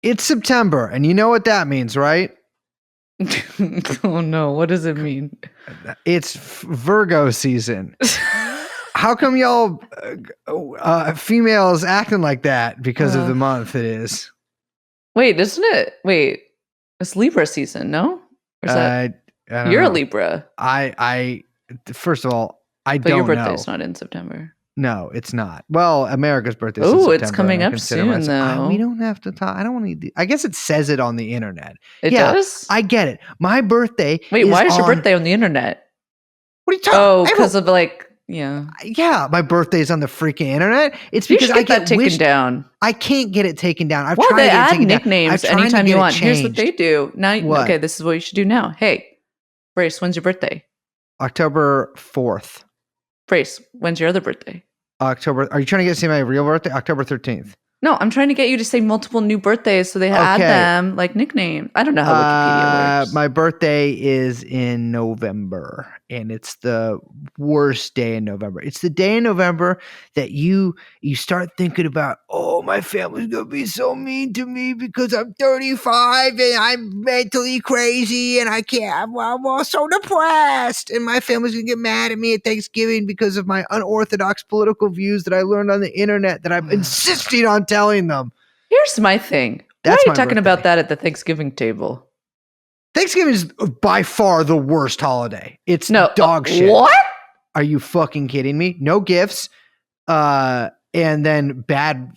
It's September, and you know what that means, right? Oh no, what does it mean? It's Virgo season. How come y'all females acting like that because of the month it is? Wait, isn't it? Wait, it's Libra season, no? Or is that you're a Libra? I first of all, I but don't know. But your birthday's not in September. No, it's not. Well, America's birthday is in September. It's coming up soon, though. We don't have to talk. I don't want to. I guess it says it on the internet. It does? I get it. My birthday. Wait, why is your birthday on the internet? What are you talking? Oh, because of yeah. Yeah, my birthday's on the freaking internet. It's because I get that taken down. I can't get it taken down. I've tried to get it taken nicknames down. Anytime you want. Here's what they do. Now, okay, this is what you should do now. Hey, Brace, when's your birthday? October 4th. Brace, when's your other birthday? October. Are you trying to get to say my real birthday? October 13th. No, I'm trying to get you to say multiple new birthdays so they add them like nicknames. I don't know how Wikipedia works. My birthday is in November, and it's the worst day in November. It's the day in November that you start thinking about, oh, my family's going to be so mean to me because I'm 35 and I'm mentally crazy and I can't, I'm so depressed. And my family's going to get mad at me at Thanksgiving because of my unorthodox political views that I learned on the internet that I'm insisting on telling them. Here's my thing. Why are you talking about that at the Thanksgiving table? Thanksgiving is by far the worst holiday. It's dog shit. What? Are you fucking kidding me? No gifts. And then bad.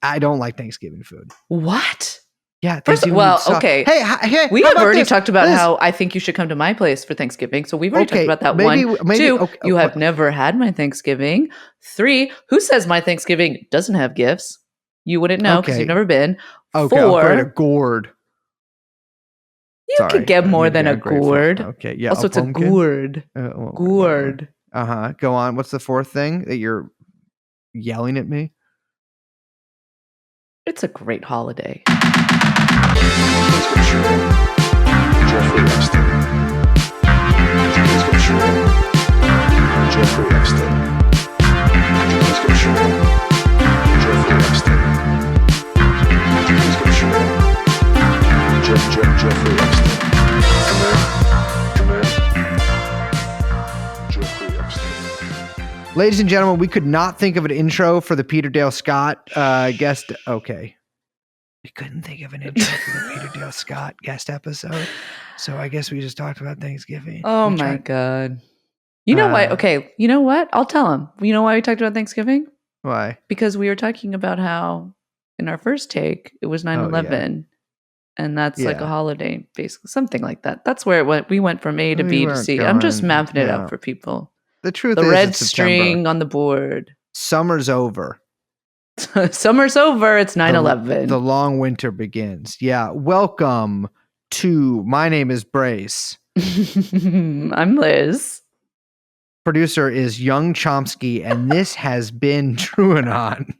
I don't like Thanksgiving food. What? Yeah. Okay. Hey, we have already talked about how I think you should come to my place for Thanksgiving. So we've already talked about that. Maybe, 2, you have never had my Thanksgiving. 3, who says my Thanksgiving doesn't have gifts? You wouldn't know because you've never been. 4, I'll get a gourd. You could get more than a gourd. Okay, yeah. Also, it's a gourd. Gourd. Go on. What's the 4th thing that you're yelling at me? It's a great holiday. Ladies and gentlemen, we could not think of an intro for the Peter Dale Scott guest. Okay. We couldn't think of an intro for the Peter Dale Scott guest episode. So I guess we just talked about Thanksgiving. Oh my God. You know why? Okay. You know what? I'll tell him. You know why we talked about Thanksgiving? Why? Because we were talking about how in our first take, it was 9/11. And that's like a holiday, basically. Something like that. That's where it went. We went from A to B to C. I'm just mapping it out for people. The truth is, the red string on the board. Summer's over. Summer's over. It's 9/11. The long winter begins. Yeah. Welcome to My Name is Brace. I'm Liz. Producer is Young Chomsky, and this has been TrueAnon.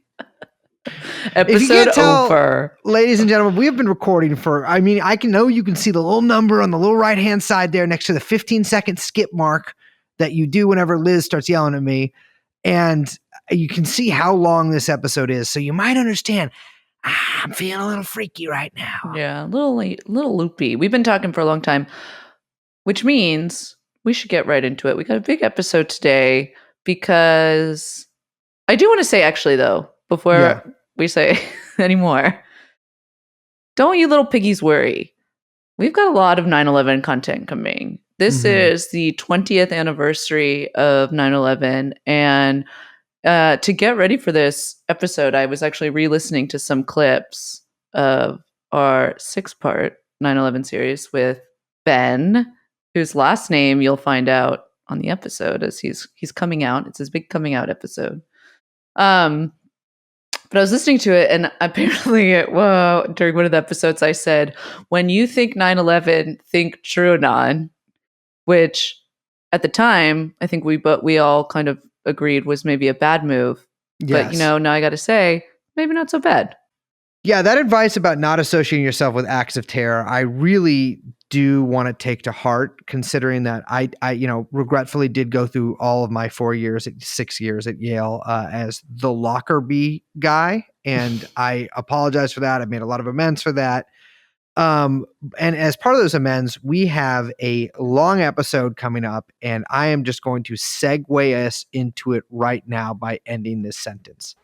Episode over. Ladies and gentlemen, we have been recording for, I know you can see the little number on the little right-hand side there next to the 15-second skip mark that you do whenever Liz starts yelling at me. And you can see how long this episode is. So you might understand, I'm feeling a little freaky right now. Yeah, a little loopy. We've been talking for a long time, which means we should get right into it. We got a big episode today because I do want to say, actually, though, before we say anymore, don't you little piggies worry. We've got a lot of 9/11 content coming. This is the 20th anniversary of 9/11. And to get ready for this episode, I was actually re-listening to some clips of our 6-part 9/11 series with Ben, whose last name you'll find out on the episode as he's coming out. It's his big coming out episode. But I was listening to it, and apparently, during one of the episodes, I said, when you think 9/11, think TrueAnon, which at the time, I think we all kind of agreed was maybe a bad move. Yes. But, now I got to say, maybe not so bad. Yeah, that advice about not associating yourself with acts of terror, I really do want to take to heart, considering that I regretfully did go through all of my 6 years at Yale as the Lockerbie guy. and I apologize for that. I made a lot of amends for that. And as part of those amends, we have a long episode coming up, and I am just going to segue us into it right now by ending this sentence.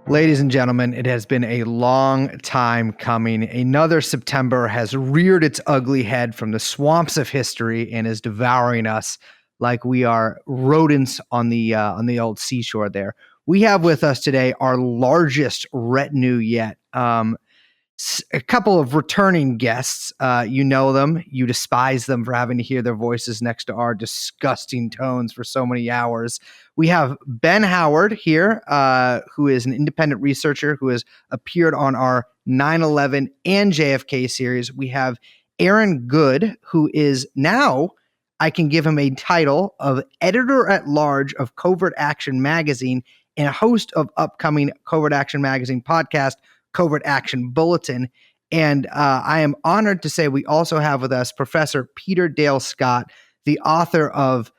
Ladies and gentlemen, it has been a long time coming. Another September has reared its ugly head from the swamps of history and is devouring us like we are rodents on the old seashore there. We have with us today our largest retinue yet. A couple of returning guests. You know them. You despise them for having to hear their voices next to our disgusting tones for so many hours. We have Ben Howard here, who is an independent researcher who has appeared on our 9/11 and JFK series. We have Aaron Good, who is now, I can give him a title of editor-at-large of Covert Action Magazine and a host of upcoming Covert Action Magazine podcast, Covert Action Bulletin. And I am honored to say we also have with us Professor Peter Dale Scott, the author of,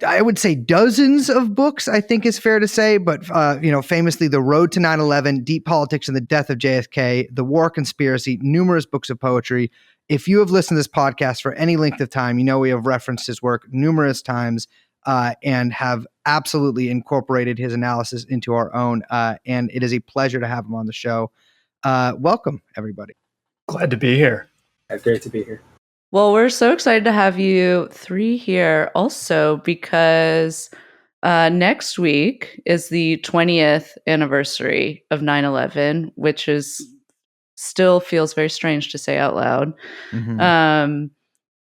I would say, dozens of books, I think is fair to say, but famously The Road to 9/11, Deep Politics and the Death of JFK, The War Conspiracy, numerous books of poetry. If you have listened to this podcast for any length of time, you know we have referenced his work numerous times and have absolutely incorporated his analysis into our own. And it is a pleasure to have him on the show. Welcome, everybody. Glad to be here. Great to be here. Well, we're so excited to have you three here also because next week is the 20th anniversary of 9/11, which is still feels very strange to say out loud. Mm-hmm.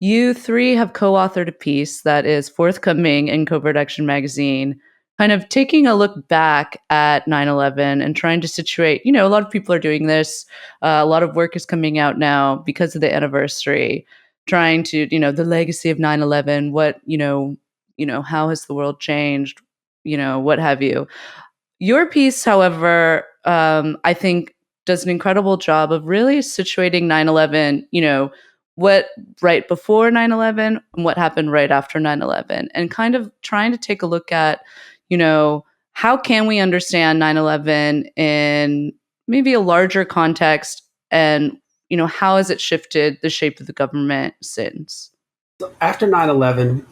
You three have co-authored a piece that is forthcoming in Covert Action Magazine, kind of taking a look back at 9/11 and trying to situate, a lot of people are doing this. A lot of work is coming out now because of the anniversary, trying to, the legacy of 9/11, what, how has the world changed, what have you. Your piece, however, I think does an incredible job of really situating 9/11, what right before 9/11 and what happened right after 9/11, and kind of trying to take a look at, how can we understand 9/11 in maybe a larger context, and, how has it shifted the shape of the government since? So after 9/11,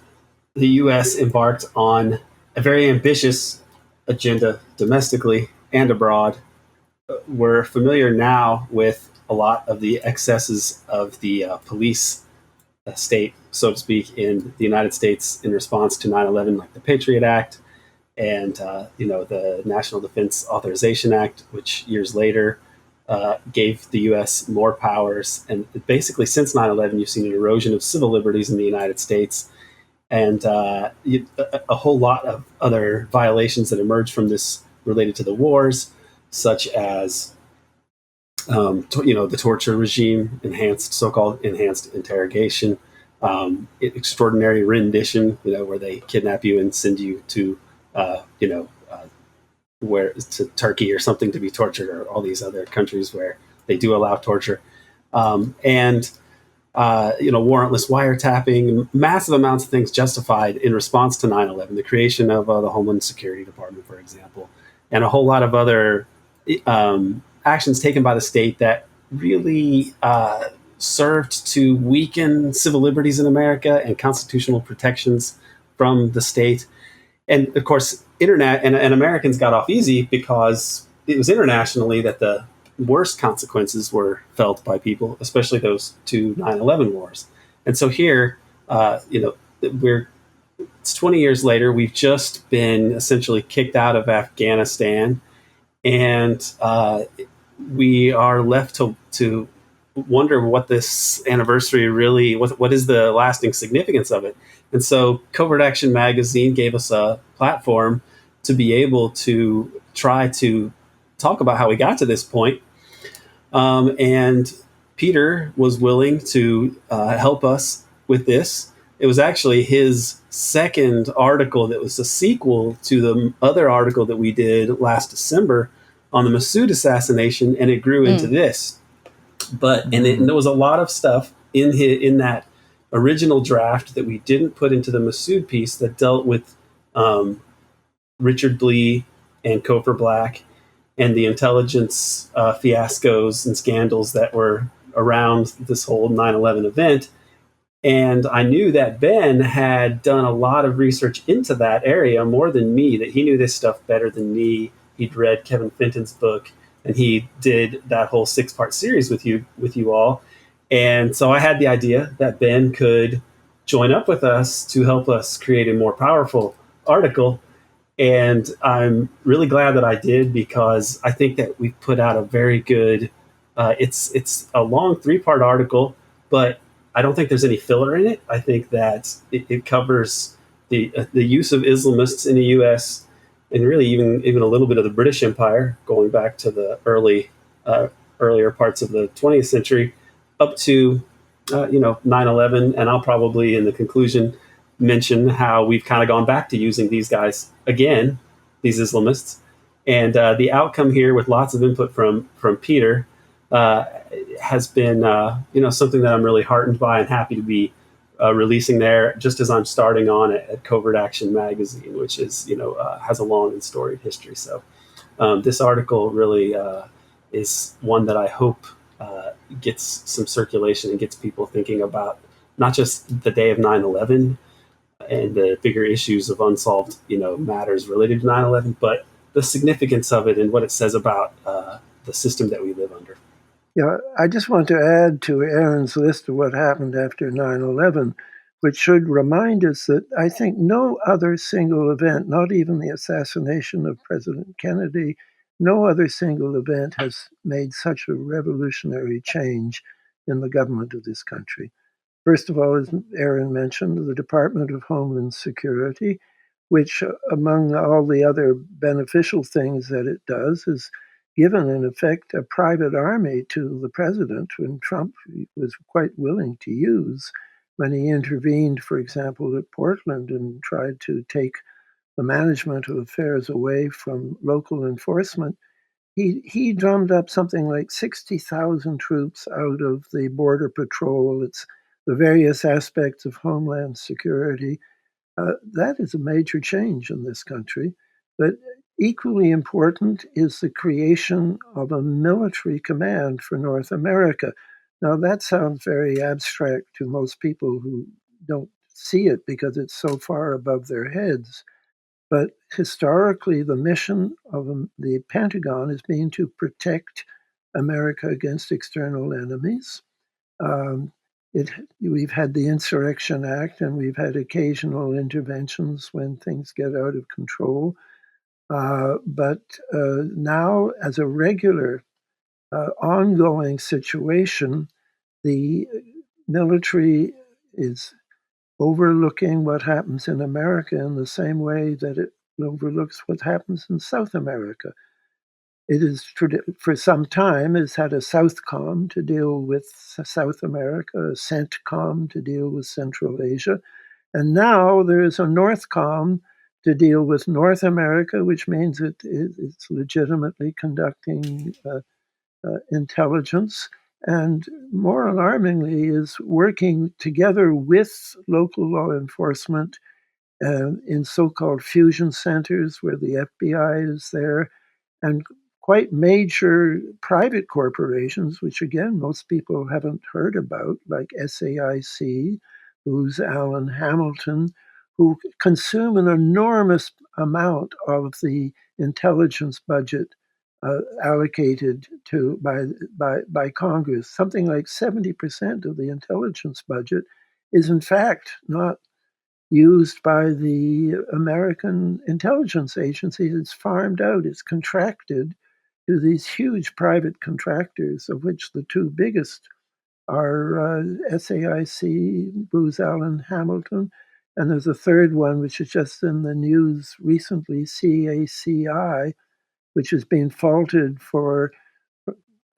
the U.S. embarked on a very ambitious agenda domestically and abroad. We're familiar now with a lot of the excesses of the police state, so to speak, in the United States in response to 9/11, like the Patriot Act and the National Defense Authorization Act, which years later gave the U.S. more powers. And basically, since 9/11, you've seen an erosion of civil liberties in the United States, and a whole lot of other violations that emerged from this related to the wars, such as the torture regime, so-called enhanced interrogation, extraordinary rendition, where they kidnap you and send you to, where to Turkey or something to be tortured, or all these other countries where they do allow torture, and warrantless wiretapping, massive amounts of things justified in response to 9/11, the creation of the Homeland Security Department, for example, and a whole lot of other actions taken by the state that really served to weaken civil liberties in America and constitutional protections from the state. And of course, internet and Americans got off easy because it was internationally that the worst consequences were felt by people, especially those two 9/11 wars. And so here, it's 20 years later. We've just been essentially kicked out of Afghanistan, and we are left to wonder what this anniversary really, what is the lasting significance of it. And so Covert Action Magazine gave us a platform to be able to try to talk about how we got to this point. And Peter was willing to help us with this. It was actually his second article that was a sequel to the other article that we did last December on the Massoud assassination, and it grew into this. And there was a lot of stuff in that original draft that we didn't put into the Massoud piece that dealt with Richard Blee and Cofer Black and the intelligence fiascos and scandals that were around this whole 9/11 event. And I knew that Ben had done a lot of research into that area more than me, that he knew this stuff better than me. He'd read Kevin Fenton's book, and he did that whole 6-part series with you all. And so I had the idea that Ben could join up with us to help us create a more powerful article. And I'm really glad that I did, because I think that we put out a very good, it's a long 3-part article, but I don't think there's any filler in it. I think that it covers the use of Islamists in the U.S. and really even a little bit of the British Empire, going back to the earlier parts of the 20th century, up to 9/11. And I'll probably in the conclusion mention how we've kind of gone back to using these guys again, these Islamists, and the outcome here, with lots of input from Peter, has been something that I'm really heartened by and happy to be releasing there, just as I'm starting on at Covert Action Magazine, which is has a long and storied history. So this article really is one that I hope gets some circulation and gets people thinking about not just the day of 9/11 and the bigger issues of unsolved matters related to 9/11, but the significance of it and what it says about the system that we live under. Yeah, I just want to add to Aaron's list of what happened after 9/11, which should remind us that I think no other single event, not even the assassination of President Kennedy, no other single event has made such a revolutionary change in the government of this country. First of all, as Aaron mentioned, the Department of Homeland Security, which, among all the other beneficial things that it does, is given, in effect, a private army to the president, when Trump was quite willing to use when he intervened, for example, at Portland and tried to take the management of affairs away from local enforcement. He drummed up something like 60,000 troops out of the Border Patrol. It's the various aspects of Homeland Security. That is a major change in this country. But equally important is the creation of a military command for North America. Now, that sounds very abstract to most people who don't see it because it's so far above their heads. But historically, the mission of the Pentagon has been to protect America against external enemies. We've had the Insurrection Act, and we've had occasional interventions when things get out of control. But now, as a regular, ongoing situation, the military is overlooking what happens in America in the same way that it overlooks what happens in South America. It is, for some time, has had a Southcom to deal with South America, a CENTCOM to deal with Central Asia, and now there is a Northcom to deal with North America, which means it's legitimately conducting intelligence, and more alarmingly is working together with local law enforcement in so-called fusion centers where the FBI is there, and quite major private corporations, which again most people haven't heard about, like SAIC, Booz Allen Hamilton, who consume an enormous amount of the intelligence budget allocated to by Congress. Something like 70% of the intelligence budget is in fact not used by the American intelligence agencies. It's farmed out, it's contracted to these huge private contractors, of which the two biggest are SAIC, Booz Allen Hamilton, and there's a third one which is just in the news recently, CACI, which has been faulted for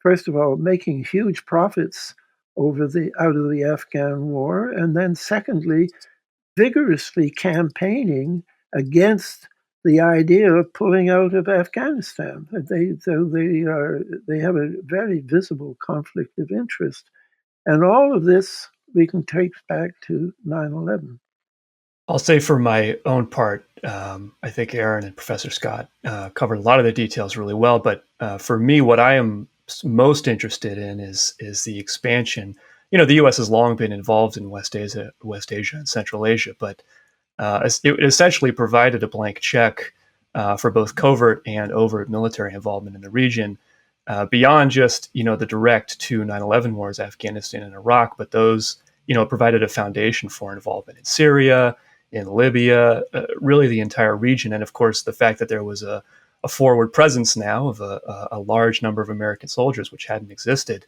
first of all, making huge profits out of the Afghan war, and then secondly, vigorously campaigning against the idea of pulling out of Afghanistan. They have a very visible conflict of interest, and all of this we can trace back to 9/11. I'll say for my own part, I think Aaron and Professor Scott covered a lot of the details really well. But for me, what I am most interested in is the expansion. The U.S. has long been involved in West Asia, and Central Asia, but it essentially provided a blank check for both covert and overt military involvement in the region, beyond just the direct 9/11 wars, Afghanistan and Iraq, but those provided a foundation for involvement in Syria, in Libya, really the entire region, and of course the fact that there was a forward presence now of a large number of American soldiers, which hadn't existed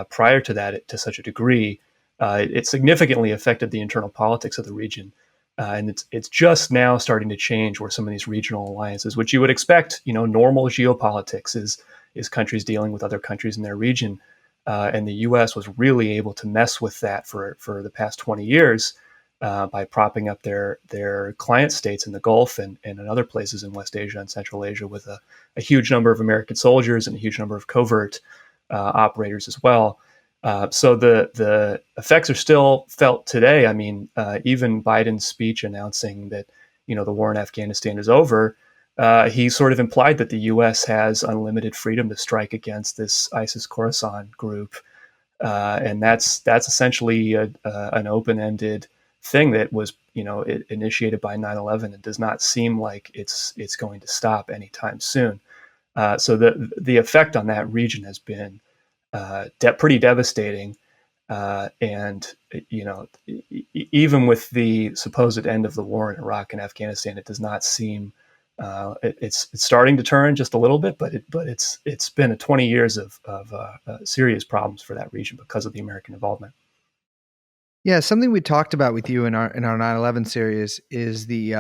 prior to that to such a degree. It significantly affected the internal politics of the region. And it's just now starting to change where some of these regional alliances, which you would expect, normal geopolitics is countries dealing with other countries in their region. And the U.S. was really able to mess with that for the past 20 years by propping up their client states in the Gulf and in other places in West Asia and Central Asia with a huge number of American soldiers and a huge number of covert operators as well. So the effects are still felt today. I mean, even Biden's speech announcing that the war in Afghanistan is over, he sort of implied that the U.S. has unlimited freedom to strike against this ISIS Khorasan group, and that's essentially an open-ended thing that was initiated by 9/11 and does not seem like it's going to stop anytime soon. So the effect on that region has been pretty devastating. And even with the supposed end of the war in Iraq and Afghanistan, it does not seem it's starting to turn just a little bit, but it's been 20 years of serious problems for that region because of the American involvement. Yeah, something we talked about with you in our 9/11 series is the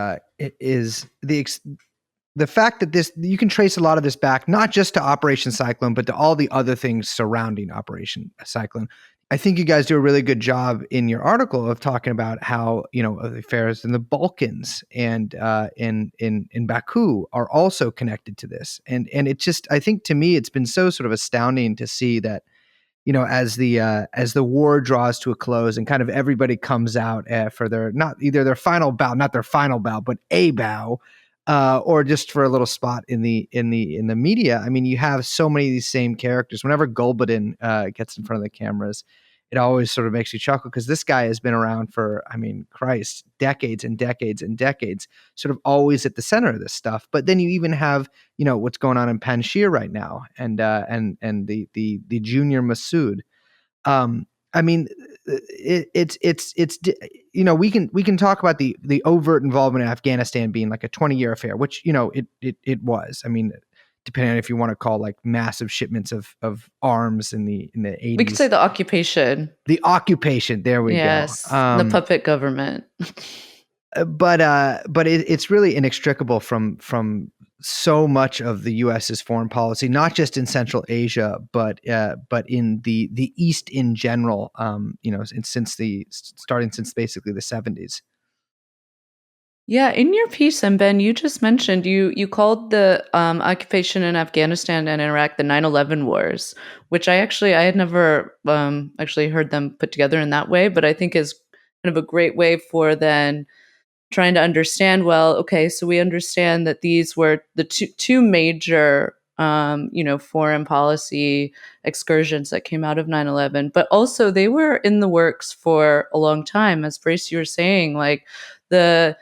fact that you can trace a lot of this back not just to Operation Cyclone, but to all the other things surrounding Operation Cyclone. I think you guys do a really good job in your article of talking about how the affairs in the Balkans and in Baku are also connected to this, and it just, I think, to me, it's been so sort of astounding to see that as the war draws to a close and kind of everybody comes out for not their final bout, but a bow, or just for a little spot in the media. I mean, you have so many of these same characters. Whenever Gulbuddin gets in front of the cameras, it always sort of makes you chuckle because this guy has been around for, I mean, Christ, decades and decades and decades, sort of always at the center of this stuff. But then you even have, what's going on in Panjshir right now, and the junior Masood. I mean, it's we can talk about the overt involvement in Afghanistan being like a 20-year affair, which it was. I mean, depending on if you want to call like massive shipments of arms in the 80s. We could say the occupation. The occupation. There we go. Yes, the puppet government. But it's really inextricable from so much of the U.S.'s foreign policy, not just in Central Asia, but in the East in general. Starting since basically the 70s. Yeah, in your piece, and Ben, you just mentioned you called the occupation in Afghanistan and Iraq the 9/11 wars, which I had never actually heard them put together in that way, but I think is kind of a great way for then trying to understand, well, okay, so we understand that these were the two major foreign policy excursions that came out of 9/11, but also they were in the works for a long time. As Brace, you were saying, like the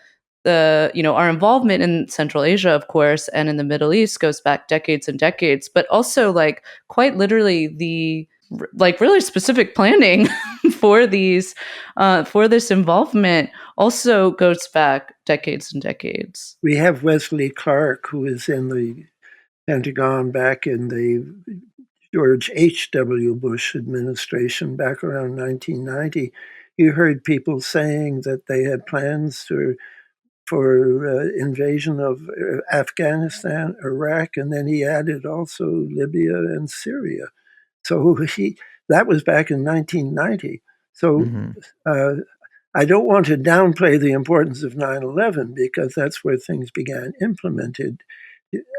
our involvement in Central Asia, of course, and in the Middle East goes back decades and decades, but also like quite literally the really specific planning for these for this involvement also goes back decades and decades. We have Wesley Clark, who is in the Pentagon back in the George H.W. Bush administration back around 1990. You heard people saying that they had plans to for invasion of Afghanistan, Iraq, and then he added also Libya and Syria. So that was back in 1990. So I don't want to downplay the importance of 9/11 because that's where things began implemented.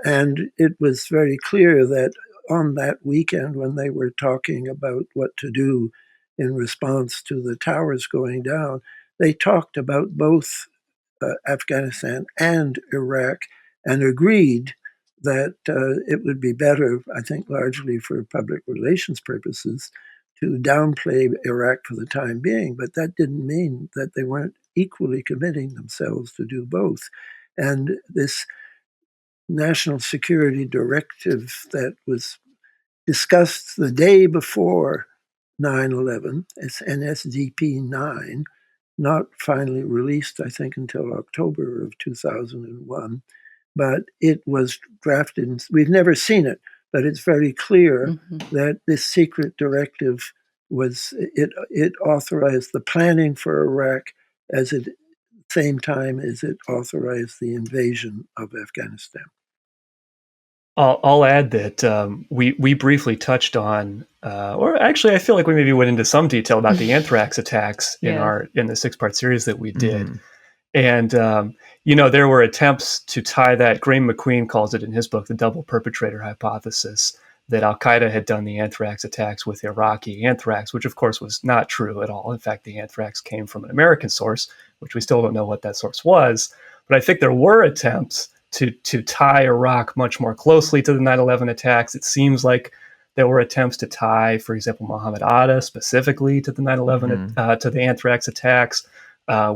And it was very clear that on that weekend when they were talking about what to do in response to the towers going down, they talked about both Afghanistan and Iraq and agreed that it would be better, I think largely for public relations purposes, to downplay Iraq for the time being. But that didn't mean that they weren't equally committing themselves to do both. And this national security directive that was discussed the day before 9/11, it's NSDP 9, not finally released, I think, until October of 2001. But it was drafted. We've never seen it, but it's very clear that this secret directive it authorized the planning for Iraq as at the same time as it authorized the invasion of Afghanistan. I'll add that we briefly touched on, or actually, I feel like we maybe went into some detail about the anthrax attacks in the 6-part series that we did, and there were attempts to tie that. Graham McQueen calls it in his book the double perpetrator hypothesis, that Al Qaeda had done the anthrax attacks with Iraqi anthrax, which of course was not true at all. In fact, the anthrax came from an American source, which we still don't know what that source was. But I think there were attempts to tie Iraq much more closely to the 9/11 attacks. It seems like there were attempts to tie, for example, Muhammad Atta specifically to the 9/11 to the anthrax attacks,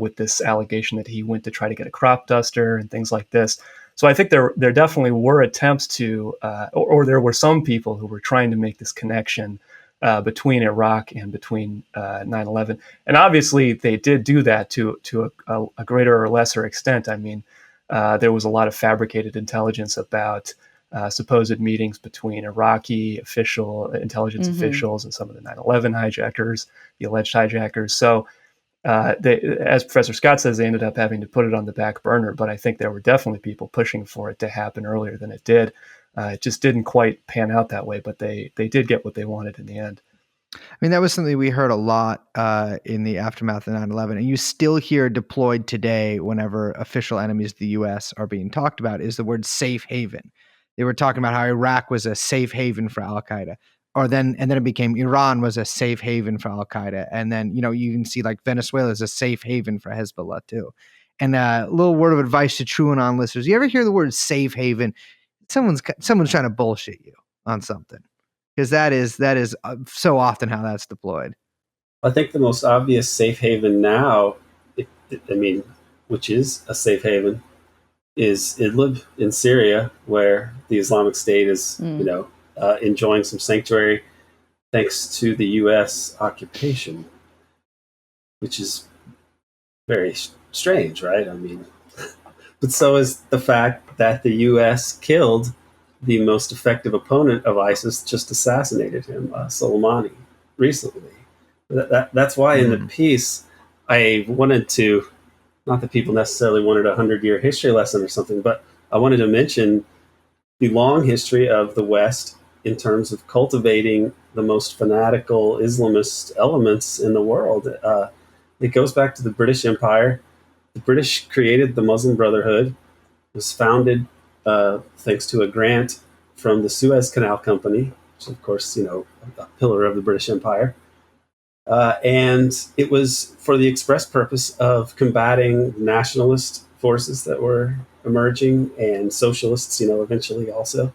with this allegation that he went to try to get a crop duster and things like this. So I think there definitely were attempts to, or there were some people who were trying to make this connection between Iraq and between 9/11. And obviously they did do that to a greater or lesser extent. I mean, there was a lot of fabricated intelligence about supposed meetings between Iraqi intelligence officials and some of the 9/11 hijackers, the alleged hijackers. So as Professor Scott says, they ended up having to put it on the back burner. But I think there were definitely people pushing for it to happen earlier than it did. It just didn't quite pan out that way, but they did get what they wanted in the end. I mean, that was something we heard a lot in the aftermath of 9/11, and you still hear deployed today whenever official enemies of the U.S. are being talked about is the word safe haven. They were talking about how Iraq was a safe haven for Al-Qaeda, and then it became Iran was a safe haven for Al-Qaeda, and then you can see like Venezuela is a safe haven for Hezbollah too. And a little word of advice to TrueAnon listeners: you ever hear the word safe haven? Someone's trying to bullshit you on something. Because that is so often how that's deployed. I think the most obvious safe haven now, which is a safe haven, is Idlib in Syria, where the Islamic State is, enjoying some sanctuary thanks to the U.S. occupation, which is very strange, right? I mean, but so is the fact that the U.S. killed the most effective opponent of ISIS, just assassinated him, Soleimani, recently. That's why in the piece I wanted to, not that people necessarily wanted a 100-year history lesson or something, but I wanted to mention the long history of the West in terms of cultivating the most fanatical Islamist elements in the world. It goes back to the British Empire. The British created the Muslim Brotherhood. It was founded thanks to a grant from the Suez Canal Company, which of course, a pillar of the British Empire. And it was for the express purpose of combating nationalist forces that were emerging and socialists, eventually also.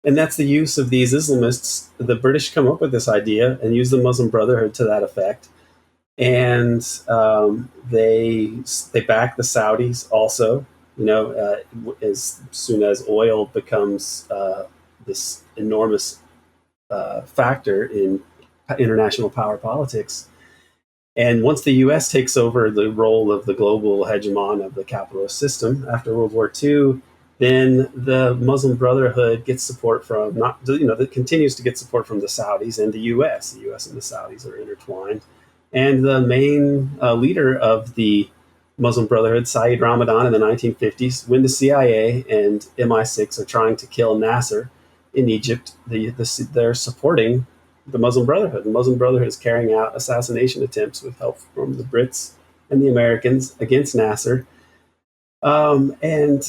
And that's the use of these Islamists. The British come up with this idea and use the Muslim Brotherhood to that effect. And they back the Saudis also. As soon as oil becomes this enormous factor in international power politics. And once the U.S. takes over the role of the global hegemon of the capitalist system after World War II, then the Muslim Brotherhood gets support from, that continues to get support from the Saudis and the U.S. The U.S. and the Saudis are intertwined. And the main leader of the Muslim Brotherhood, Saeed Ramadan in the 1950s, when the CIA and MI6 are trying to kill Nasser in Egypt, they're supporting the Muslim Brotherhood. The Muslim Brotherhood is carrying out assassination attempts with help from the Brits and the Americans against Nasser. And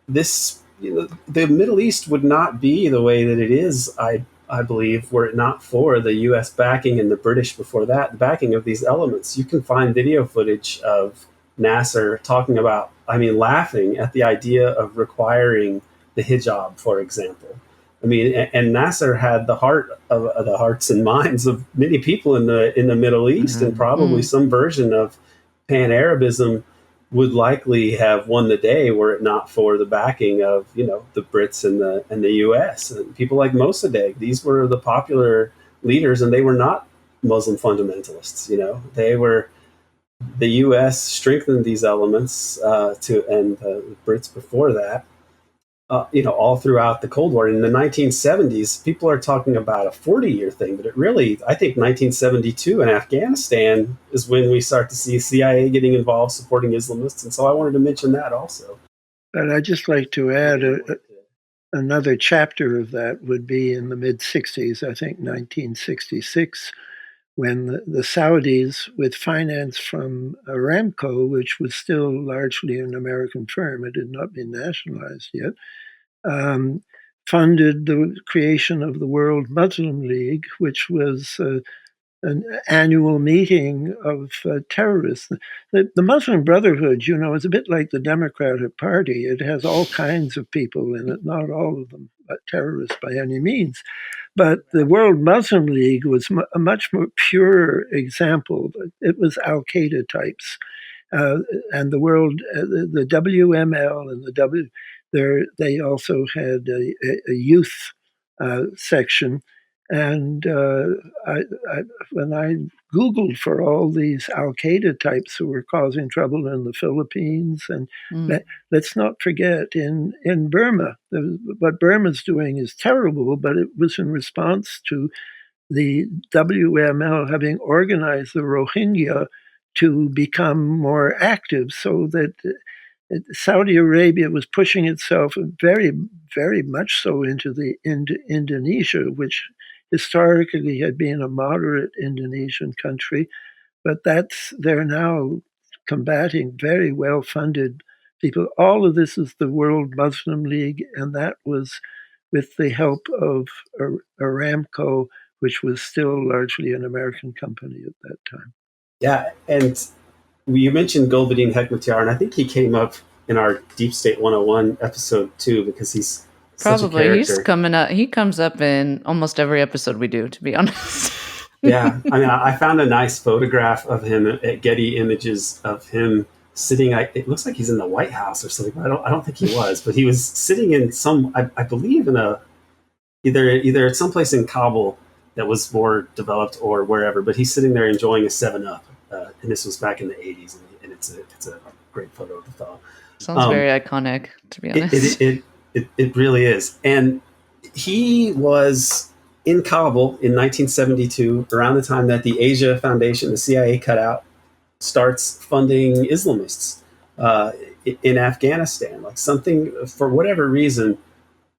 this, the Middle East would not be the way that it is, I believe, were it not for the U.S. backing and the British before that, the backing of these elements. You can find video footage of Nasser talking about, laughing at the idea of requiring the hijab, for example. And Nasser had the hearts and minds of many people in the Middle East, and probably some version of Pan-Arabism would likely have won the day were it not for the backing of the Brits and the U.S. and people like Mossadegh. These were the popular leaders, and they were not Muslim fundamentalists. They were. The U.S. strengthened these elements and the Brits before that. All throughout the Cold War. In the 1970s, people are talking about a 40-year thing, but I think 1972 in Afghanistan is when we start to see CIA getting involved supporting Islamists. And so I wanted to mention that also. But I'd just like to add another chapter of that would be in the mid-60s, I think 1966, when the Saudis, with finance from Aramco, which was still largely an American firm, it had not been nationalized yet, funded the creation of the World Muslim League, which was an annual meeting of terrorists. The Muslim Brotherhood, is a bit like the Democratic Party. It has all kinds of people in it, not all of them terrorists by any means. But the World Muslim League was a much more pure example. It was Al-Qaeda types. And the WML and they also had a youth section. And when I Googled for all these Al-Qaeda types who were causing trouble in the Philippines, and let's not forget in Burma, what Burma's doing is terrible, but it was in response to the WML having organized the Rohingya to become more active, so that Saudi Arabia was pushing itself very, very much so into Indonesia, which historically had been a moderate Indonesian country, but they're now combating very well-funded people. All of this is the World Muslim League, and that was with the help of Aramco, which was still largely an American company at that time. Yeah, and you mentioned Gulbuddin Hekmatyar, and I think he came up in our Deep State 101 episode too, because he's probably he's coming up. He comes up in almost every episode we do, to be honest. Yeah, I found a nice photograph of him at Getty Images of him sitting. It looks like he's in the White House or something. But I don't think he was, but he was sitting in I believe in either at some place in Kabul that was more developed or wherever. But he's sitting there enjoying a 7-Up, and this was back in the 80s, and it's a great photo of the fellow. Sounds very iconic, to be honest. It really is. And he was in Kabul in 1972, around the time that the Asia Foundation, the CIA cutout, starts funding Islamists in Afghanistan. Like something, for whatever reason,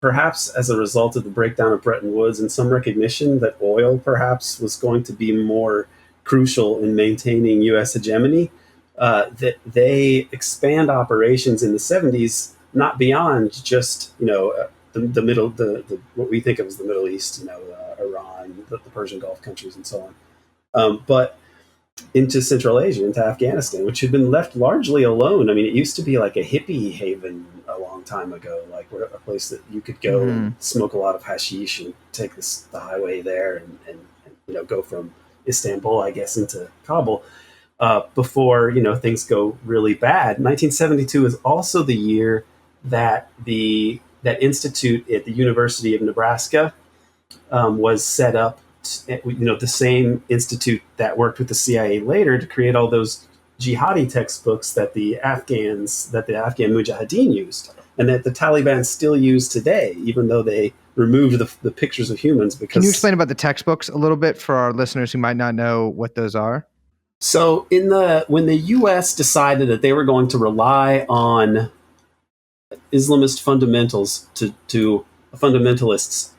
perhaps as a result of the breakdown of Bretton Woods and some recognition that oil perhaps was going to be more crucial in maintaining U.S. hegemony, that they expand operations in the 70s, not beyond just the what we think of as the Middle East, Iran, the Persian Gulf countries, and so on, but into Central Asia, into Afghanistan, which had been left largely alone. It used to be like a hippie haven a long time ago, like a place that you could go and smoke a lot of hashish and take the highway there and go from Istanbul, I guess, into Kabul. Before things go really bad. 1972 is also the year that that institute at the University of Nebraska was set up. The same institute that worked with the CIA later to create all those jihadi textbooks that the Afghan Mujahideen used, and that the Taliban still use today, even though they removed the pictures of humans. Because Can you explain about the textbooks a little bit for our listeners who might not know what those are? So when the U.S. decided that they were going to rely on Islamist fundamentalists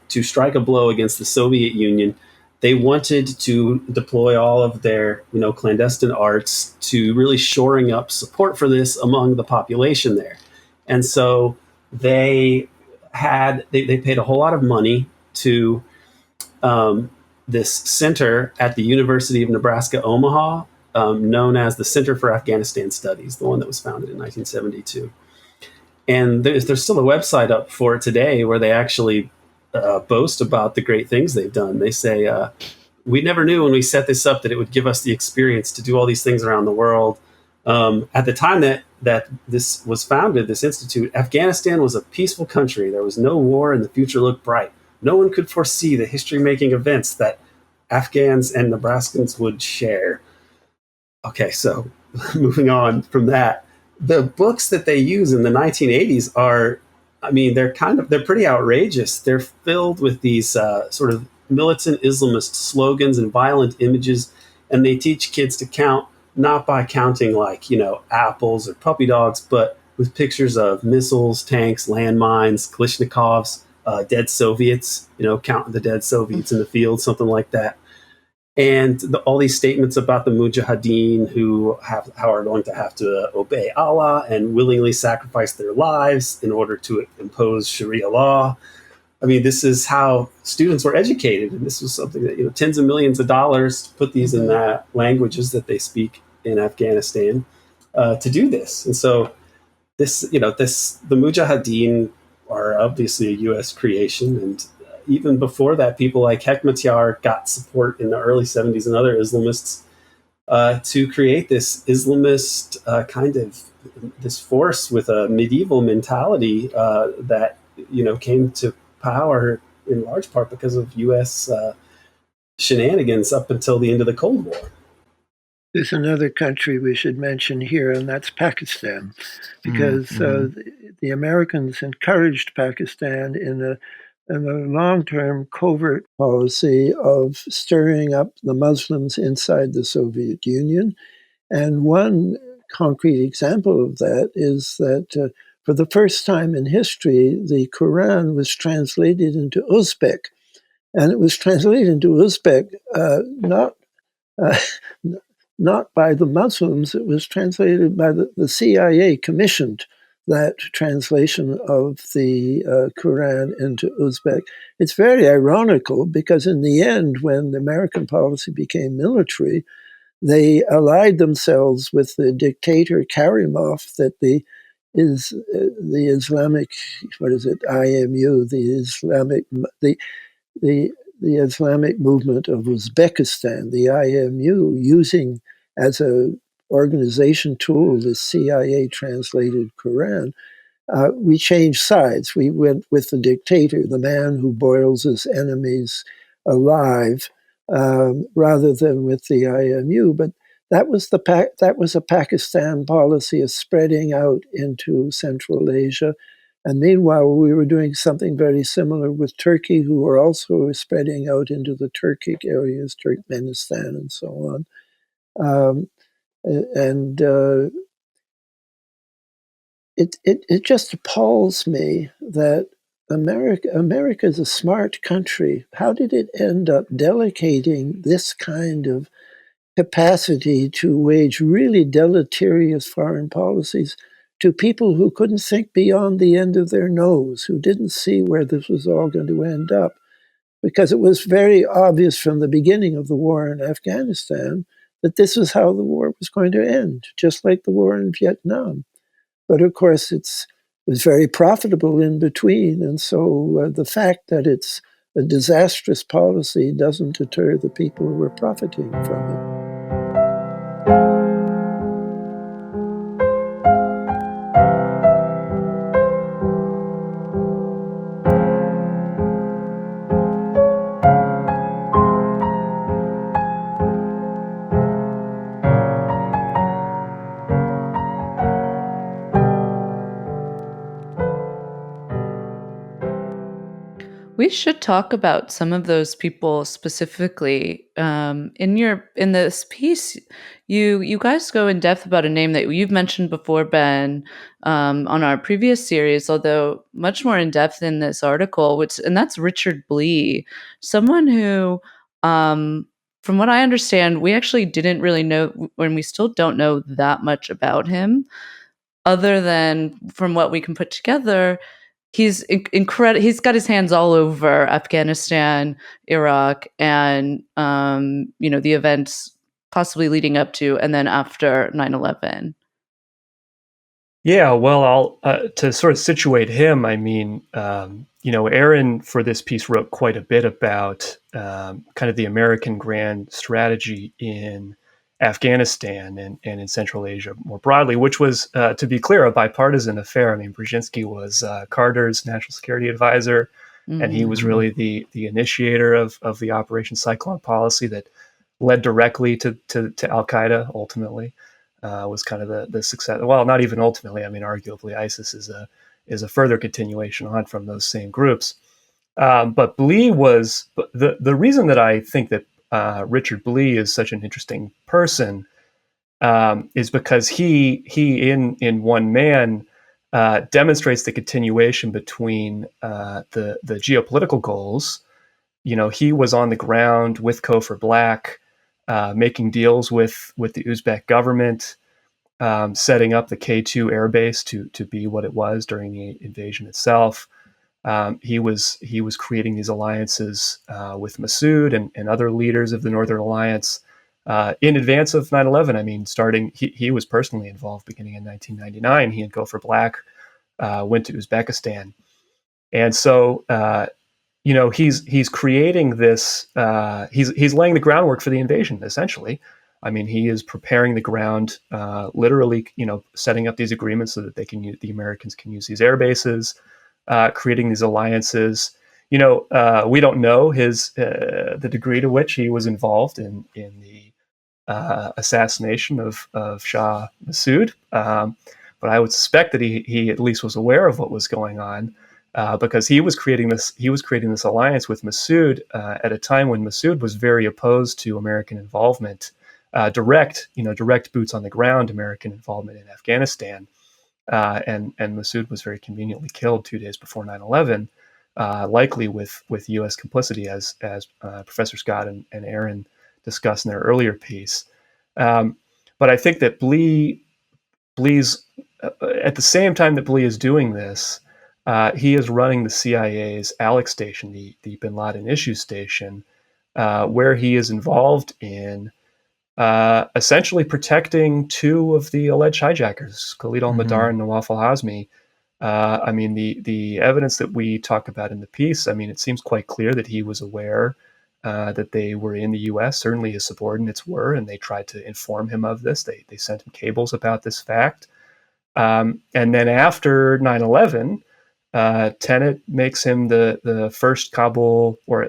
to strike a blow against the Soviet Union, they wanted to deploy all of their clandestine arts to really shoring up support for this among the population there. And so they paid a whole lot of money to this center at the University of Nebraska Omaha, known as the Center for Afghanistan Studies, the one that was founded in 1972. And there's still a website up for it today where they actually boast about the great things they've done. They say, we never knew when we set this up that it would give us the experience to do all these things around the world. At the time that this was founded, this institute, Afghanistan was a peaceful country. There was no war and the future looked bright. No one could foresee the history-making events that Afghans and Nebraskans would share. Okay, so moving on from that, the books that they use in the 1980s are, they're pretty outrageous. They're filled with these sort of militant Islamist slogans and violent images, and they teach kids to count not by counting apples or puppy dogs, but with pictures of missiles, tanks, landmines, Kalashnikovs, dead Soviets, counting the dead Soviets in the field, something like that. And all these statements about the mujahideen who are going to have to obey Allah and willingly sacrifice their lives in order to impose Sharia law. This is how students were educated, and this was something that tens of millions of dollars to put these in the languages that they speak in Afghanistan to do this. And so the mujahideen are obviously a U.S. creation, and even before that, people like Hekmatyar got support in the early 70s and other Islamists to create this Islamist this force with a medieval mentality that came to power in large part because of U.S. Shenanigans up until the end of the Cold War. There's another country we should mention here, and that's Pakistan, because the Americans encouraged Pakistan in a long-term covert policy of stirring up the Muslims inside the Soviet Union. And one concrete example of that is that for the first time in history, the Quran was translated into Uzbek. And it was translated into Uzbek not by the Muslims, it was translated by the CIA commissioned that translation of the Quran into Uzbek. It's very ironical because in the end, when the American policy became military, they allied themselves with the dictator Karimov that the Islamic, IMU, the Islamic movement of Uzbekistan, the IMU, using as a organization tool the CIA translated Quran, we changed sides. We went with the dictator, the man who boils his enemies alive, rather than with the IMU. But that was a Pakistan policy of spreading out into Central Asia. And meanwhile, we were doing something very similar with Turkey, who were also spreading out into the Turkic areas, Turkmenistan, and so on. It just appalls me that America is a smart country. How did it end up delegating this kind of capacity to wage really deleterious foreign policies to people who couldn't think beyond the end of their nose, who didn't see where this was all going to end up? Because it was very obvious from the beginning of the war in Afghanistan that this is how the war was going to end, just like the war in Vietnam. But of course, it was very profitable in between. And so the fact that it's a disastrous policy doesn't deter the people who are profiting from it. We should talk about some of those people specifically. In this piece, you guys go in depth about a name that you've mentioned before, Ben, on our previous series, although much more in depth in this article, and that's Richard Blee, someone who, from what I understand, we actually didn't really know, and we still don't know that much about him, other than from what we can put together. He's incredible. He's got his hands all over Afghanistan, Iraq, and the events possibly leading up to and then after 9/11. Yeah, well, I'll to sort of situate him. I mean, Aaron for this piece wrote quite a bit about kind of the American grand strategy in Afghanistan and in Central Asia more broadly, which was, to be clear, a bipartisan affair. I mean, Brzezinski was Carter's national security advisor, and he was really the initiator of the Operation Cyclone policy that led directly to Al Qaeda ultimately. Was kind of the success. Well, not even ultimately. I mean, arguably, ISIS is a further continuation on from those same groups. But Blee was the reason that I think that Richard Blee is such an interesting person is because he in one man demonstrates the continuation between the geopolitical goals. He was on the ground with Kofar Black, making deals with the Uzbek government, setting up the K2 airbase to be what it was during the invasion itself. He was creating these alliances with Massoud and other leaders of the Northern Alliance in advance of 9/11. I mean, he was personally involved beginning in 1999. He and Kofar Black went to Uzbekistan, and so he's creating this. He's laying the groundwork for the invasion, essentially. I mean, he is preparing the ground, literally, setting up these agreements so that the Americans can use these air bases, creating these alliances. We don't know the degree to which he was involved in the assassination of Shah Massoud, but I would suspect that he at least was aware of what was going on. Because he was creating this alliance with Massoud at a time when Massoud was very opposed to American involvement, direct boots on the ground American involvement in Afghanistan, and Massoud was very conveniently killed 2 days before 9/11, likely with U.S. complicity, as Professor Scott and Aaron discussed in their earlier piece. But I think that Blee's at the same time that Blee is doing this. He is running the CIA's Alex station, the Bin Laden issue station, where he is involved in essentially protecting two of the alleged hijackers, Khalid al-Mihdhar and Nawaf al-Hazmi. I mean, the evidence that we talk about in the piece, I mean, it seems quite clear that he was aware that they were in the U.S. Certainly his subordinates were, and they tried to inform him of this. They sent him cables about this fact. And then after 9/11, Tenet makes him the first Kabul, or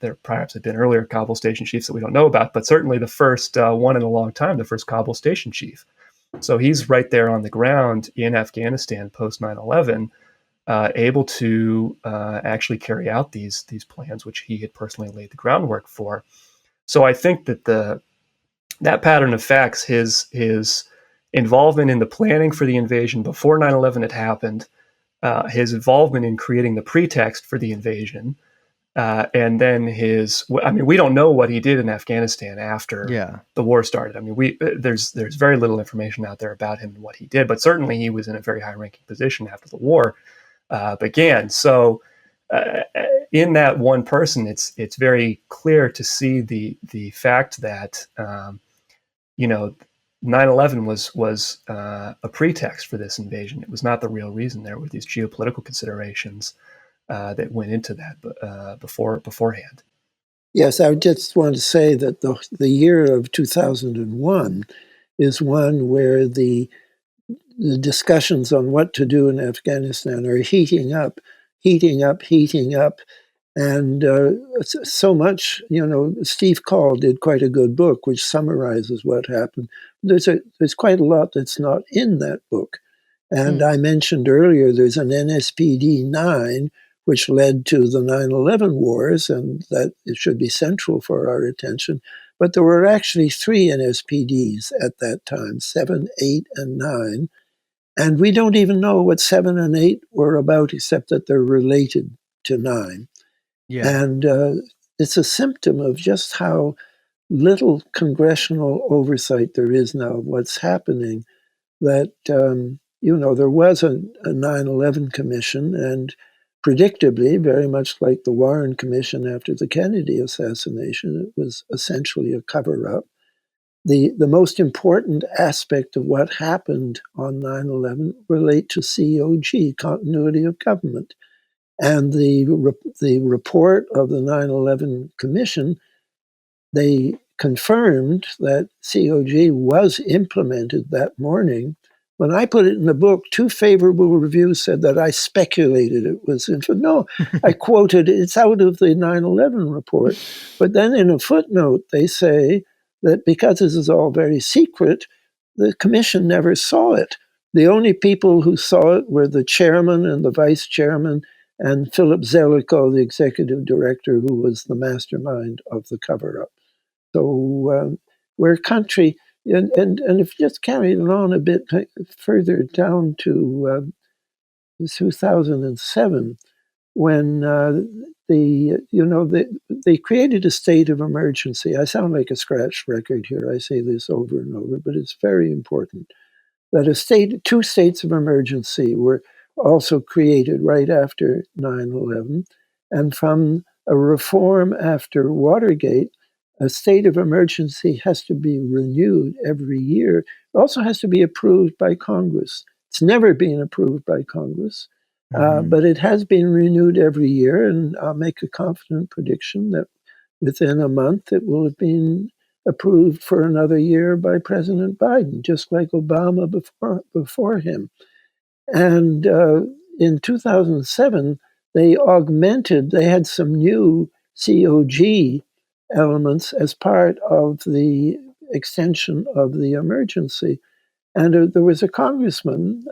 there perhaps had been earlier Kabul station chiefs that we don't know about, but certainly the first one in a long time, the first Kabul station chief. So he's right there on the ground in Afghanistan post 9/11, able to actually carry out these plans, which he had personally laid the groundwork for. So I think that that pattern of facts, his involvement in the planning for the invasion before 9/11 had happened, his involvement in creating the pretext for the invasion, and then we don't know what he did in Afghanistan after the war started. I mean, there's very little information out there about him and what he did, but certainly he was in a very high-ranking position after the war began. So in that one person, it's very clear to see the fact that 9/11 was a pretext for this invasion. It was not the real reason. There were these geopolitical considerations that went into that beforehand. Yes, I just want to say that the year of 2001 is one where the discussions on what to do in Afghanistan are heating up. And so much, Steve Call did quite a good book which summarizes what happened. There's quite a lot that's not in that book. And I mentioned earlier there's an NSPD 9, which led to the 9/11 wars, and that it should be central for our attention. But there were actually 3 NSPDs at that time, 7, 8, and 9. And we don't even know what 7 and 8 were about, except that they're related to 9. Yeah. And it's a symptom of just how little congressional oversight there is now of what's happening, that, there was a 9/11 commission, and predictably, very much like the Warren Commission after the Kennedy assassination, it was essentially a cover-up. The most important aspect of what happened on 9/11 relate to COG, continuity of government. And the report of the 9/11 Commission, they confirmed that COG was implemented that morning. When I put it in the book, 2 favorable reviews said that I speculated it was no, I quoted it's out of the 9/11 report. But then in a footnote, they say that because this is all very secret, the commission never saw it. The only people who saw it were the chairman and the vice chairman and Philip Zelikow, the executive director, who was the mastermind of the cover-up. So we're a country, and if you just carry it on a bit further down to 2007, when they created a state of emergency. I sound like a scratch record here. I say this over and over, but it's very important that 2 states of emergency were also created right after 9/11, and from a reform after Watergate, a state of emergency has to be renewed every year. It also has to be approved by Congress. It's never been approved by Congress, but it has been renewed every year, and I'll make a confident prediction that within a month it will have been approved for another year by President Biden, just like Obama before him. And in 2007, they had some new COG elements as part of the extension of the emergency. And there was a congressman,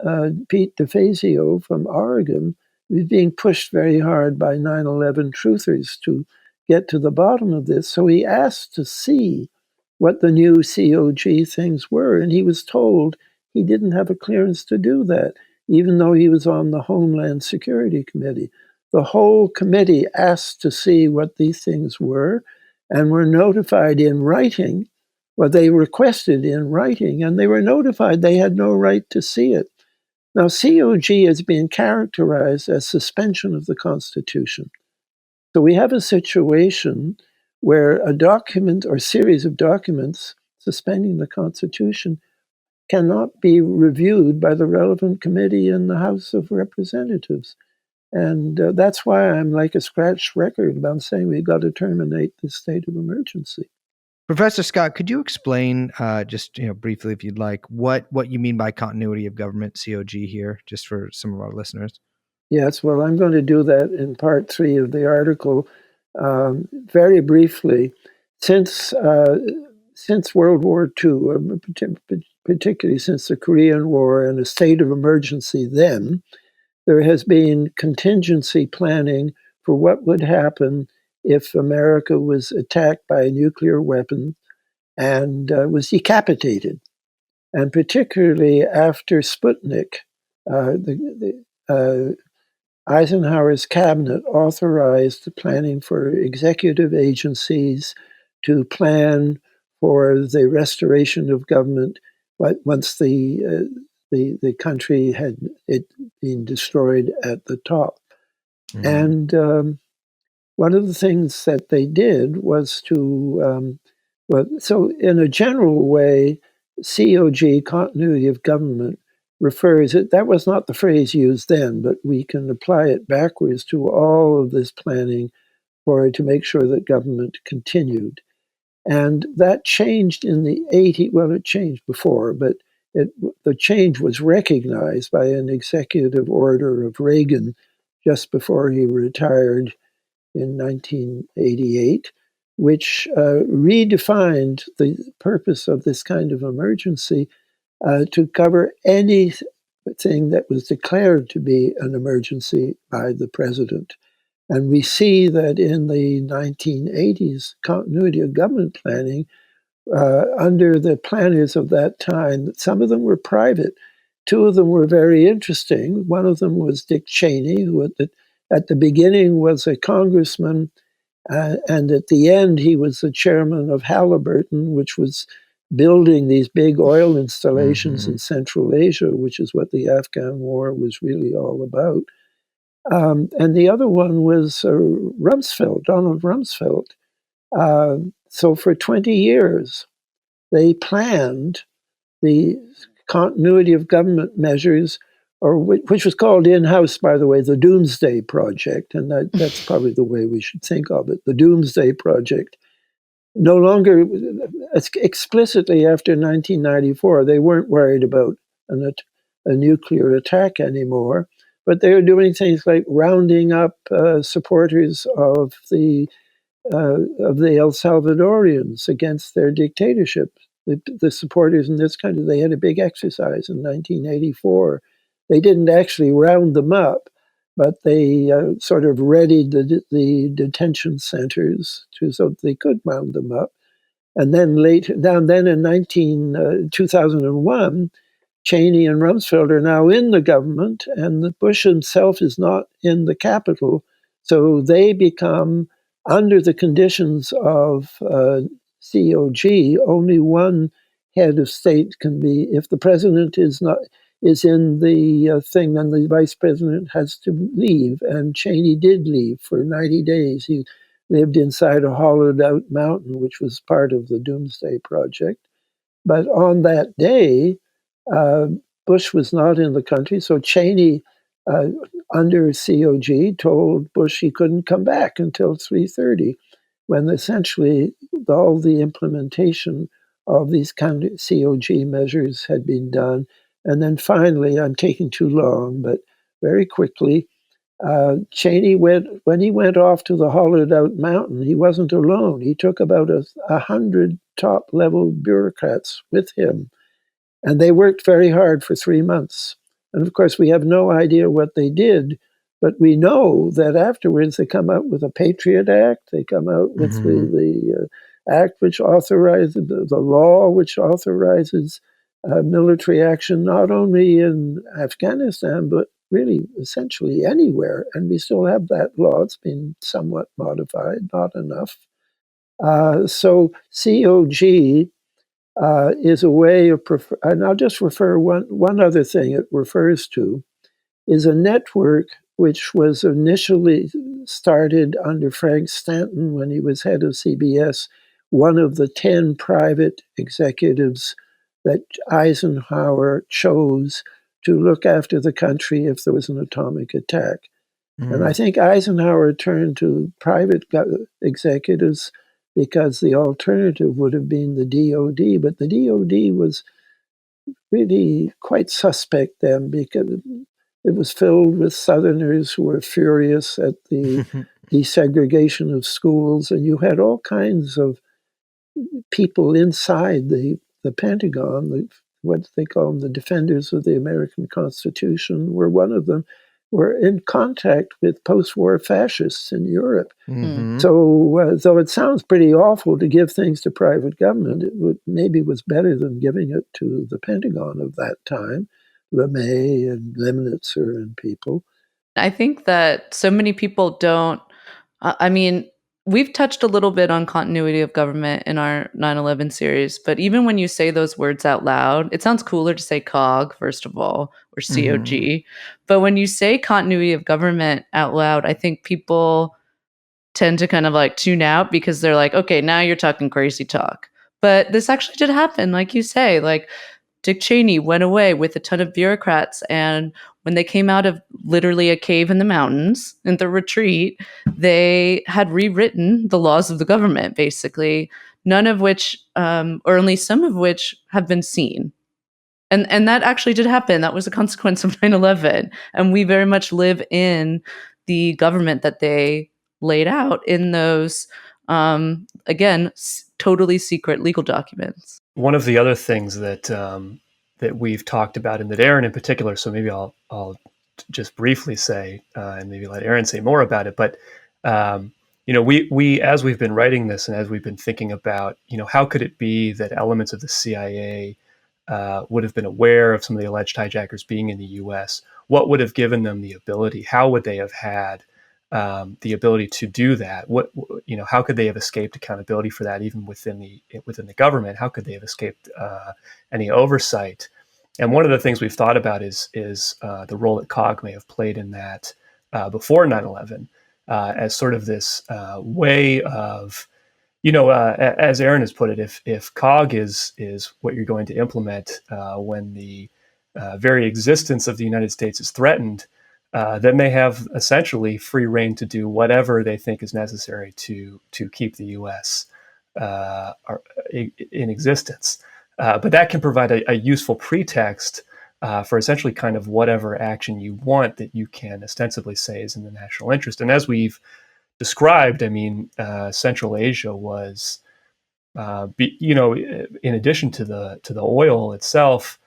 Pete DeFazio from Oregon, who was being pushed very hard by 9/11 truthers to get to the bottom of this. So he asked to see what the new COG things were, and he was told he didn't have a clearance to do that, even though he was on the Homeland Security Committee. The whole committee asked to see what these things were and were notified in writing. Well, they requested in writing, and they were notified they had no right to see it. Now, COG has been characterized as suspension of the Constitution. So we have a situation where a document or series of documents suspending the Constitution cannot be reviewed by the relevant committee in the House of Representatives. And that's why I'm like a scratched record about saying we've got to terminate this state of emergency. Professor Scott, could you explain just briefly, if you'd like, what you mean by continuity of government, COG, here, just for some of our listeners? Yes, well, I'm going to do that in part 3 of the article. Very briefly, since World War II, particularly since the Korean War and a state of emergency then, there has been contingency planning for what would happen if America was attacked by a nuclear weapon and was decapitated. And particularly after Sputnik, Eisenhower's cabinet authorized the planning for executive agencies to plan for the restoration of government once the country had been destroyed at the top. And one of the things that they did was to, so in a general way, COG, continuity of government, refers, that was not the phrase used then, but we can apply it backwards to all of this planning to make sure that government continued. And that changed in the 80s. Well, it changed before, but the change was recognized by an executive order of Reagan just before he retired in 1988, which redefined the purpose of this kind of emergency to cover any thing that was declared to be an emergency by the president. And we see that in the 1980s continuity of government planning, under the planners of that time, some of them were private. Two of them were very interesting. One of them was Dick Cheney, who at the beginning was a congressman, and at the end he was the chairman of Halliburton, which was building these big oil installations in Central Asia, which is what the Afghan war was really all about. And the other one was Rumsfeld, Donald Rumsfeld. So for 20 years, they planned the continuity of government measures, or which was called in-house, by the way, the Doomsday Project, and that's probably the way we should think of it, the Doomsday Project. No longer explicitly after 1994, they weren't worried about a nuclear attack anymore, but they were doing things like rounding up supporters of the El Salvadorians against their dictatorship. The supporters in this country, they had a big exercise in 1984. They didn't actually round them up, but they sort of readied the detention centers so they could round them up. And then in 2001, Cheney and Rumsfeld are now in the government, and Bush himself is not in the Capitol. So they become, under the conditions of COG, only one head of state can be. If the president is in the thing, then the vice president has to leave. And Cheney did leave for 90 days. He lived inside a hollowed-out mountain, which was part of the Doomsday Project. But on that day, Bush was not in the country, so Cheney, under COG, told Bush he couldn't come back until 3:30, when essentially all the implementation of these kind of COG measures had been done. And then finally, I'm taking too long, but very quickly, Cheney when he went off to the hollowed-out mountain, he wasn't alone. He took about 100 top-level bureaucrats with him, and they worked very hard for 3 months. And of course, we have no idea what they did, but we know that afterwards they come out with a Patriot Act. They come out with the act which authorizes the law which authorizes military action not only in Afghanistan, but really essentially anywhere. And we still have that law. It's been somewhat modified, not enough. So COG is a way of, and I'll just refer one other thing it refers to, is a network which was initially started under Frank Stanton when he was head of CBS, one of the 10 private executives that Eisenhower chose to look after the country if there was an atomic attack. And I think Eisenhower turned to private executives because the alternative would have been the DOD. But the DOD was really quite suspect then, because it was filled with Southerners who were furious at the desegregation of schools. And you had all kinds of people inside the Pentagon, what they call them, the defenders of the American Constitution, were one of them, were in contact with post-war fascists in Europe. So though it sounds pretty awful to give things to private government, it maybe was better than giving it to the Pentagon of that time, LeMay and Lemnitzer and people. I think that so many people don't, I mean, we've touched a little bit on continuity of government in our 9/11 series, but even when you say those words out loud, it sounds cooler to say COG, first of all, or COG. But when you say continuity of government out loud, I think people tend to kind of like tune out because they're like, okay, now you're talking crazy talk. But this actually did happen, like you say. Like Dick Cheney went away with a ton of bureaucrats, and when they came out of literally a cave in the mountains in the retreat, they had rewritten the laws of the government, basically, none of which, or only some of which, have been seen. And that actually did happen. That was a consequence of 9/11. And we very much live in the government that they laid out in those, again, totally secret legal documents. One of the other things that that we've talked about, and that Aaron in particular. So maybe I'll just briefly say, and maybe let Aaron say more about it. But we as we've been writing this, and as we've been thinking about, how could it be that elements of the CIA would have been aware of some of the alleged hijackers being in the U.S.? What would have given them the ability? How would they have had the ability to do that? How could they have escaped accountability for that, even within the government? How could they have escaped any oversight? And one of the things we've thought about is the role that COG may have played in that before 9/11, as sort of this way of, as Aaron has put it, if COG is what you're going to implement when the very existence of the United States is threatened, then they have essentially free reign to do whatever they think is necessary to keep the U.S. In existence. But that can provide a useful pretext for essentially kind of whatever action you want that you can ostensibly say is in the national interest. And as we've described, I mean, Central Asia was, in addition to the oil itself,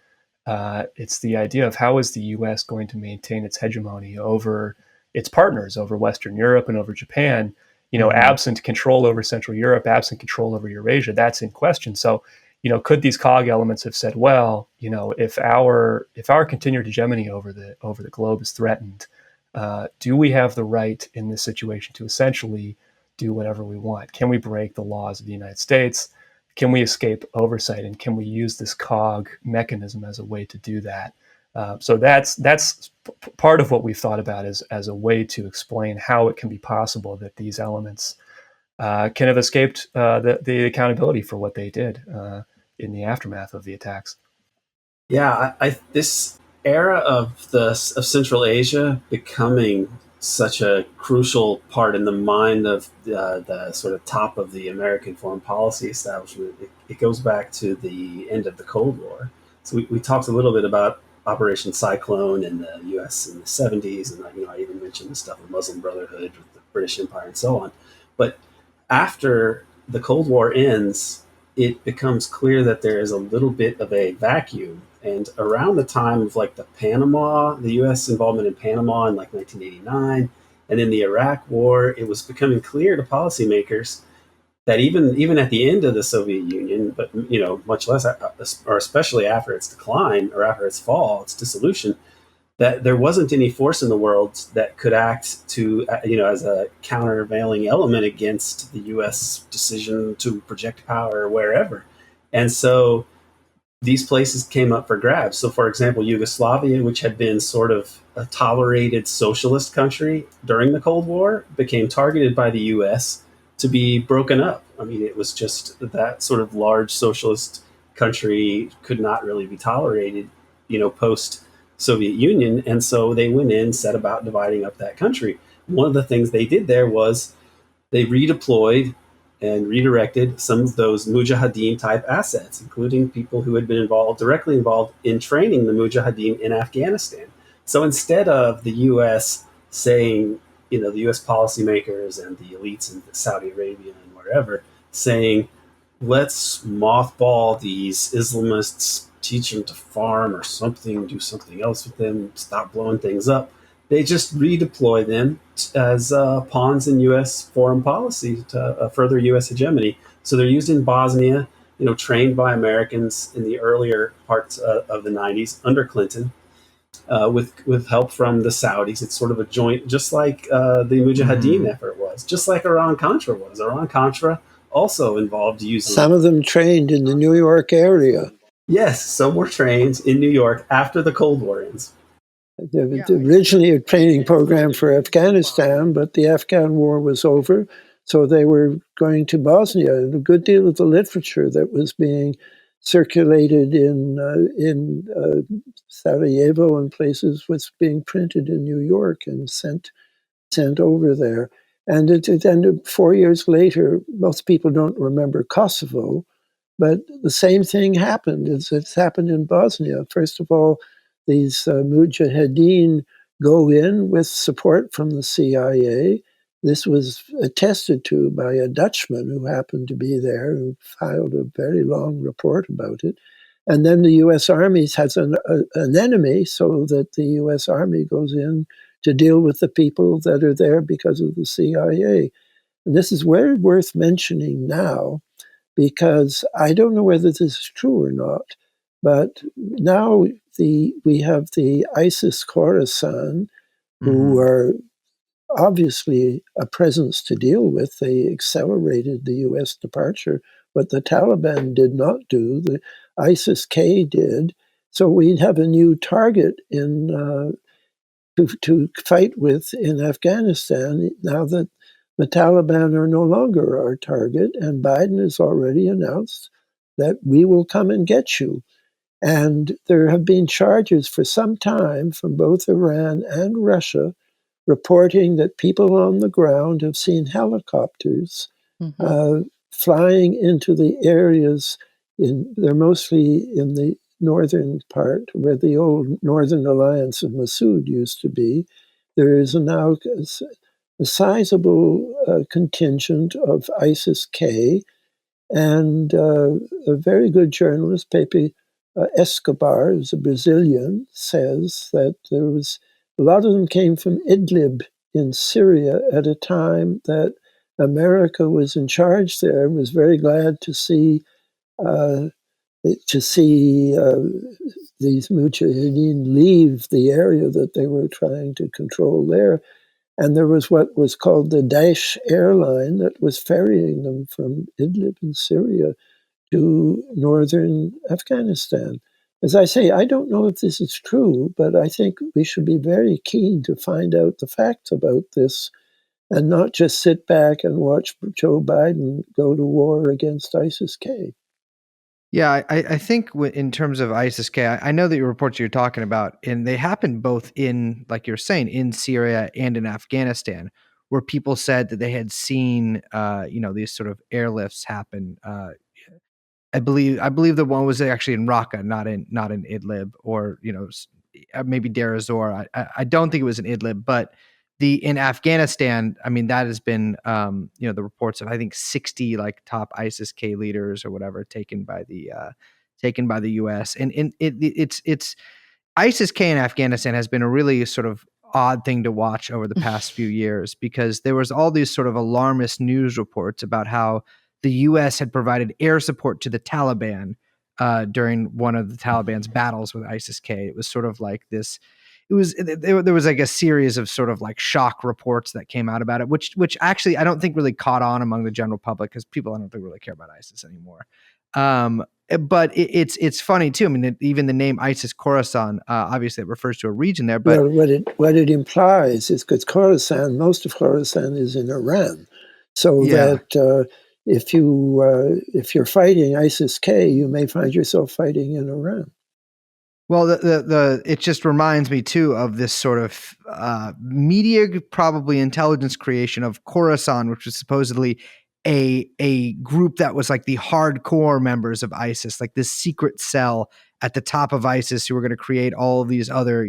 it's the idea of how is the U.S. going to maintain its hegemony over its partners, over Western Europe and over Japan. Absent control over Central Europe, absent control over Eurasia, that's in question. So, could these COG elements have said, well, if our continued hegemony over the globe is threatened, do we have the right in this situation to essentially do whatever we want? Can we break the laws of the United States? Can we escape oversight, and can we use this COG mechanism as a way to do that? So that's part of what we've thought about as a way to explain how it can be possible that these elements can have escaped the accountability for what they did in the aftermath of the attacks. Yeah, this era of Central Asia becoming such a crucial part in the mind of the sort of top of the American foreign policy establishment. It goes back to the end of the Cold War. So we talked a little bit about Operation Cyclone in the U.S. in the 70s, and I even mentioned the stuff with Muslim Brotherhood with the British Empire and so on. But after the Cold War ends, it becomes clear that there is a little bit of a vacuum. And around the time of the U.S. involvement in Panama in 1989, and in the Iraq War, it was becoming clear to policymakers that even at the end of the Soviet Union, but much less, or especially after its decline or after its fall, its dissolution, that there wasn't any force in the world that could act to, as a countervailing element against the U.S. decision to project power wherever. And so these places came up for grabs. So, for example, Yugoslavia, which had been sort of a tolerated socialist country during the Cold War, became targeted by the U.S. to be broken up. I mean, it was just that sort of large socialist country could not really be tolerated, post-Soviet Union. And so they went in, set about dividing up that country. One of the things they did there was they redeployed and redirected some of those Mujahideen type assets, including people who had been directly involved in training the Mujahideen in Afghanistan. So instead of the U.S. saying, the U.S. policymakers and the elites in Saudi Arabia and wherever saying, let's mothball these Islamists, teach them to farm or something, do something else with them, stop blowing things up. They just redeploy them as pawns in U.S. foreign policy to further U.S. hegemony. So they're used in Bosnia, trained by Americans in the earlier parts of the 90s under Clinton, with help from the Saudis. It's sort of a joint, just like the Mujahideen effort was, just like Iran-Contra was. Iran-Contra also involved using... Some of them trained in the New York area. Yes, some were trained in New York after the Cold War ends. There was originally a training program for Afghanistan, but the Afghan war was over, so they were going to Bosnia. And a good deal of the literature that was being circulated in Sarajevo and places was being printed in New York and sent over there. And then 4 years later, most people don't remember Kosovo, but the same thing happened. It's happened in Bosnia. First of all, these Mujahideen go in with support from the CIA. This was attested to by a Dutchman who happened to be there, who filed a very long report about it. And then the U.S. Army has an enemy, so that the U.S. Army goes in to deal with the people that are there because of the CIA. And this is very worth mentioning now, because I don't know whether this is true or not, but now we have the ISIS Khorasan, who are obviously a presence to deal with. They accelerated the U.S. departure, but the Taliban did not do. The ISIS-K did. So we'd have a new target to fight with in Afghanistan now that the Taliban are no longer our target, and Biden has already announced that we will come and get you. And there have been charges for some time from both Iran and Russia reporting that people on the ground have seen helicopters flying into the areas. They're mostly in the northern part where the old Northern Alliance of Massoud used to be. There is now a sizable contingent of ISIS-K, and a very good journalist, Pepe Escobar, who's a Brazilian, says that there was a lot of them came from Idlib in Syria at a time that America was in charge there, and was very glad to see these Mujahideen leave the area that they were trying to control there. And there was what was called the Daesh airline that was ferrying them from Idlib in Syria to northern Afghanistan. As I say, I don't know if this is true, but I think we should be very keen to find out the facts about this and not just sit back and watch Joe Biden go to war against ISIS-K. Yeah, I think in terms of ISIS-K, I know that your reports you're talking about, and they happen both in, like you're saying, in Syria and in Afghanistan, where people said that they had seen, these sort of airlifts happen. I believe the one was actually in Raqqa, not in Idlib, or maybe Deir ez-Zor. I don't think it was in Idlib, but in Afghanistan, I mean, that has been the reports of, I think, 60 like top ISIS-K leaders or whatever taken by the U.S. and it's ISIS-K in Afghanistan has been a really sort of odd thing to watch over the past few years, because there was all these sort of alarmist news reports about how the U.S. had provided air support to the Taliban during one of the Taliban's battles with ISIS-K. It was sort of like this. There was like a series of sort of like shock reports that came out about it, which actually I don't think really caught on among the general public, because people I don't think really care about ISIS anymore. But it's funny too. I mean, even the name ISIS Khorasan, obviously it refers to a region there. But what it implies is, because Khorasan, most of Khorasan is in Iran, so that if you're fighting ISIS-K, you may find yourself fighting in Iran. Well, it just reminds me too of this sort of media, probably intelligence creation of Khorasan, which was supposedly a group that was like the hardcore members of ISIS, like this secret cell at the top of ISIS who were going to create all of these other,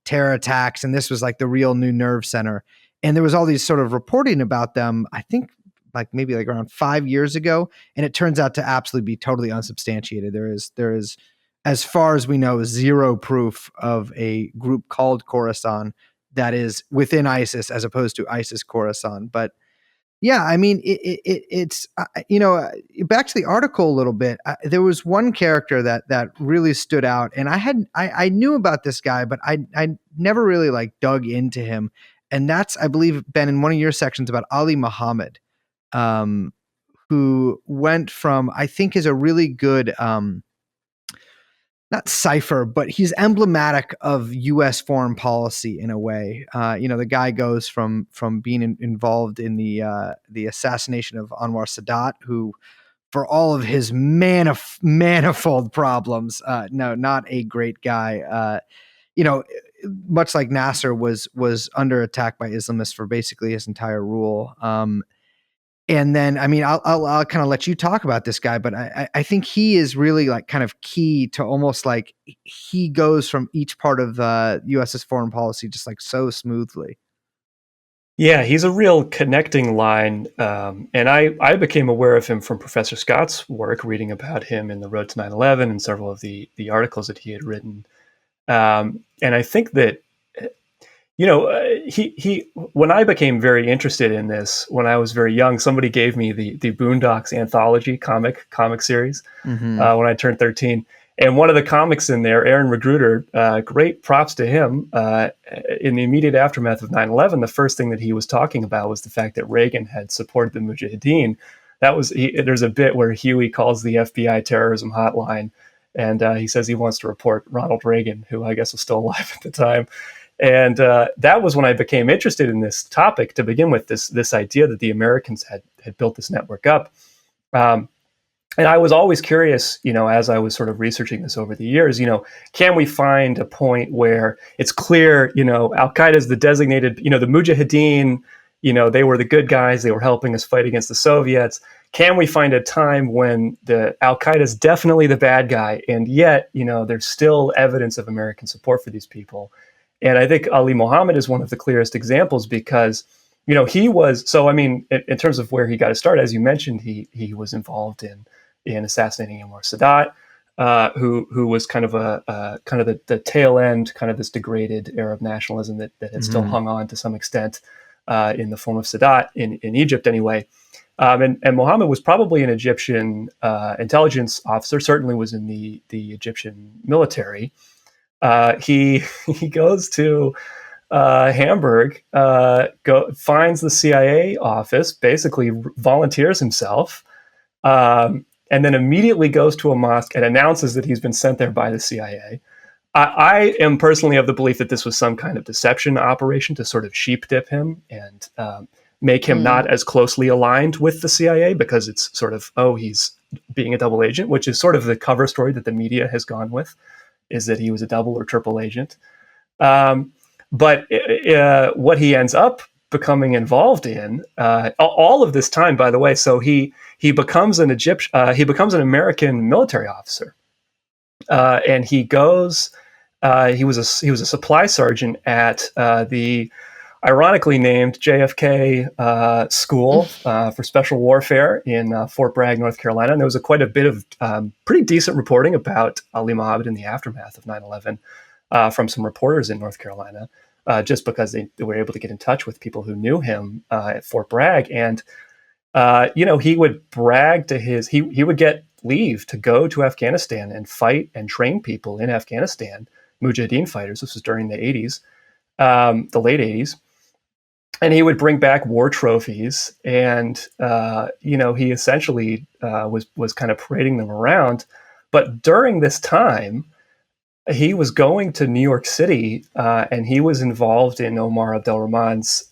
terror attacks. And this was like the real new nerve center. And there was all these sort of reporting about them, I think like maybe like around 5 years ago. And it turns out to absolutely be totally unsubstantiated. There is, as far as we know, zero proof of a group called Khorasan that is within ISIS as opposed to ISIS Khorasan. But yeah, I mean, it's back to the article a little bit. There was one character that really stood out, and I knew about this guy, but I never really like dug into him. And that's, I believe, Ben, in one of your sections about Ali Muhammad, who went from, I think, is a really good not cipher, but he's emblematic of U.S. foreign policy in a way. The guy goes from being involved in the assassination of Anwar Sadat, who, for all of his manifold problems, no, not a great guy. Much like Nasser was under attack by Islamists for basically his entire rule. And then, I mean, I'll kind of let you talk about this guy, but I think he is really like kind of key to almost like he goes from each part of the U.S.'s foreign policy just like so smoothly. Yeah, he's a real connecting line. And I became aware of him from Professor Scott's work, reading about him in The Road to 9/11 and several of the articles that he had written. And I think that, he when I became very interested in this when I was very young, somebody gave me the Boondocks anthology comic series Mm-hmm. when I turned 13. And one of the comics in there, Aaron Magruder, great props to him. In the immediate aftermath of 9/11, the first thing that he was talking about was the fact that Reagan had supported the Mujahideen. There's a bit where Huey calls the FBI terrorism hotline, and he says he wants to report Ronald Reagan, who I guess was still alive at the time. And that was when I became interested in this topic to begin with, this idea that the Americans had built this network up. And I was always curious, as I was sort of researching this over the years, can we find a point where it's clear, Al Qaeda is the designated, the Mujahideen, they were the good guys, they were helping us fight against the Soviets. Can we find a time when the Al Qaeda is definitely the bad guy, and yet, there's still evidence of American support for these people? And I think Ali Mohammed is one of the clearest examples because, he was, so I mean, in terms of where he got his start, as you mentioned, he was involved in assassinating Anwar Sadat, who was kind of the tail end, kind of this degraded Arab nationalism that had still hung on to some extent in the form of Sadat in Egypt anyway. And Mohammed was probably an Egyptian intelligence officer, certainly was in the Egyptian military. He goes to Hamburg, finds the CIA office, basically volunteers himself, and then immediately goes to a mosque and announces that he's been sent there by the CIA. I am personally of the belief that this was some kind of deception operation to sort of sheep dip him and make him not as closely aligned with the CIA, because it's sort of, he's being a double agent, which is sort of the cover story that the media has gone with, is that he was a double or triple agent. But what he ends up becoming involved in all of this time, by the way, so he becomes an American military officer, and he goes. He was a supply sergeant at the ironically named JFK School for Special Warfare in Fort Bragg, North Carolina. And there was quite a bit of pretty decent reporting about Ali Mohammed in the aftermath of 9/11 from some reporters in North Carolina, just because they were able to get in touch with people who knew him at Fort Bragg. And, he would brag to he would get leave to go to Afghanistan and fight and train people in Afghanistan, Mujahideen fighters. This was during the 80s, the late 80s. And he would bring back war trophies, and he essentially was kind of parading them around. But during this time, he was going to New York City, and he was involved in Omar Abdel Rahman's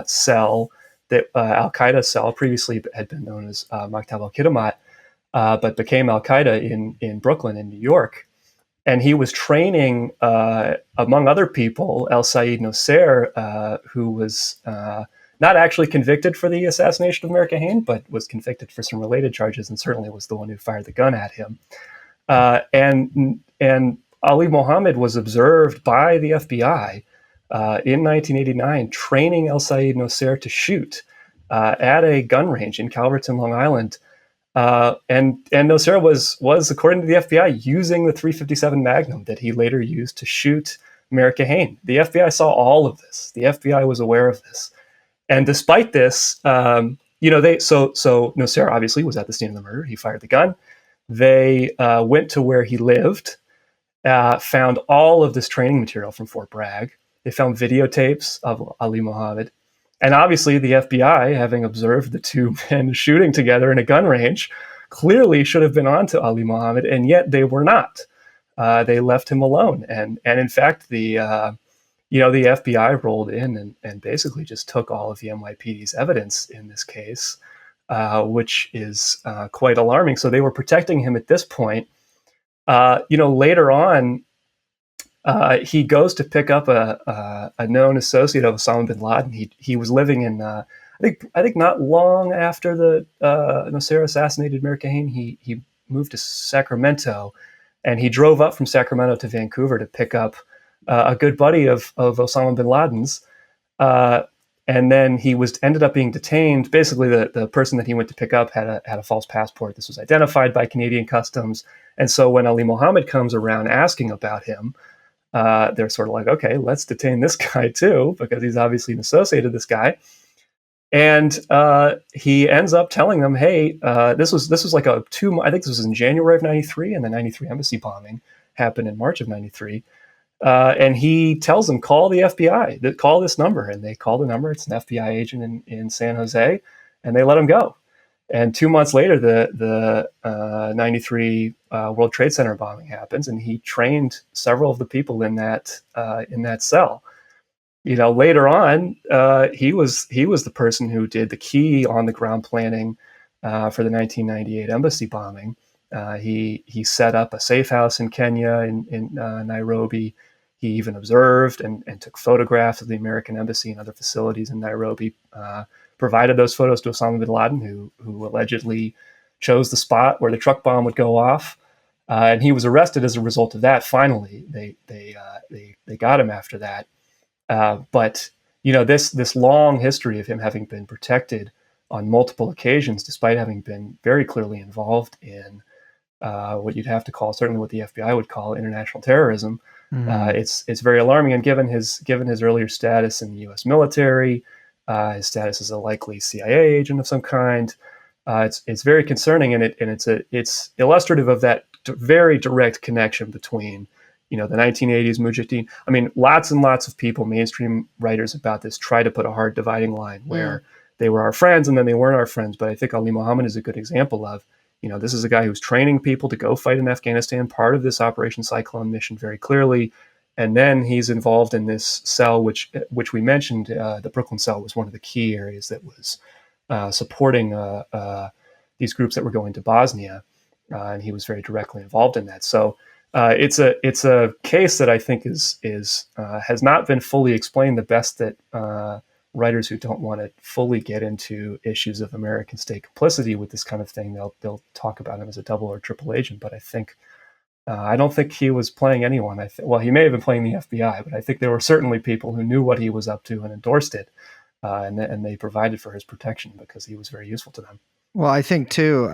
cell, that Al Qaeda cell, previously had been known as Maktab al-Khidmat, but became Al Qaeda in Brooklyn, in New York. And he was training, among other people, El Sayed Nosser, who was not actually convicted for the assassination of America Hain, but was convicted for some related charges, and certainly was the one who fired the gun at him. And Ali Mohammed was observed by the FBI in 1989 training El Sayed Nosser to shoot at a gun range in Calverton, Long Island. And Nosser was, according to the FBI, using the .357 Magnum that he later used to shoot America Hain. The FBI saw all of this. The FBI was aware of this. And despite this, so Nosser obviously was at the scene of the murder. He fired the gun. They went to where he lived, found all of this training material from Fort Bragg. They found videotapes of Ali Mohammed. And obviously the FBI, having observed the two men shooting together in a gun range, clearly should have been on to Ali Mohammed, and yet they were not. They left him alone. And in fact, the FBI rolled in and basically just took all of the NYPD's evidence in this case, which is quite alarming. So they were protecting him at this point. Later on, he goes to pick up a known associate of Osama bin Laden. He was living in I think not long after the Nosser assassinated America Hain. He moved to Sacramento, and he drove up from Sacramento to Vancouver to pick up a good buddy of Osama bin Laden's. And then he ended up being detained. Basically, the person that he went to pick up had a false passport. This was identified by Canadian Customs. And so when Ali Mohammed comes around asking about him, they're sort of like, okay, let's detain this guy too, because he's obviously an associate of this guy. And he ends up telling them, hey, this was like I think this was in January of 93, and the 93 embassy bombing happened in March of 93. And he tells them, call the FBI, call this number. And they call the number. It's an FBI agent in San Jose, and they let him go. And 2 months later, the 93 World Trade Center bombing happens, and he trained several of the people in that cell. Later on, he was the person who did the key on the ground planning for the 1998 embassy bombing. He set up a safe house in Kenya, in Nairobi. He even observed and took photographs of the American embassy and other facilities in Nairobi, provided those photos to Osama bin Laden, who allegedly chose the spot where the truck bomb would go off. And he was arrested as a result of that. Finally, they got him after that. But this long history of him having been protected on multiple occasions, despite having been very clearly involved in what you'd have to call, certainly what the FBI would call, international terrorism. It's very alarming. And given his earlier status in the U.S. military, his status as a likely CIA agent of some kind, it's very concerning, and it's illustrative of that very direct connection between the 1980s Mujahideen. I mean, lots and lots of people, mainstream writers about this, try to put a hard dividing line where they were our friends and then they weren't our friends. But I think Ali Mohammed is a good example of, this is a guy who's training people to go fight in Afghanistan, part of this Operation Cyclone mission very clearly. And then he's involved in this cell, which we mentioned. The Brooklyn cell was one of the key areas that was supporting these groups that were going to Bosnia. And he was very directly involved in that. So it's a case that I think has not been fully explained the best, that writers who don't want to fully get into issues of American state complicity with this kind of thing, they'll talk about him as a double or triple agent. But I don't think he was playing anyone. He may have been playing the FBI, but I think there were certainly people who knew what he was up to and endorsed it, and they provided for his protection because he was very useful to them. Well, I think too,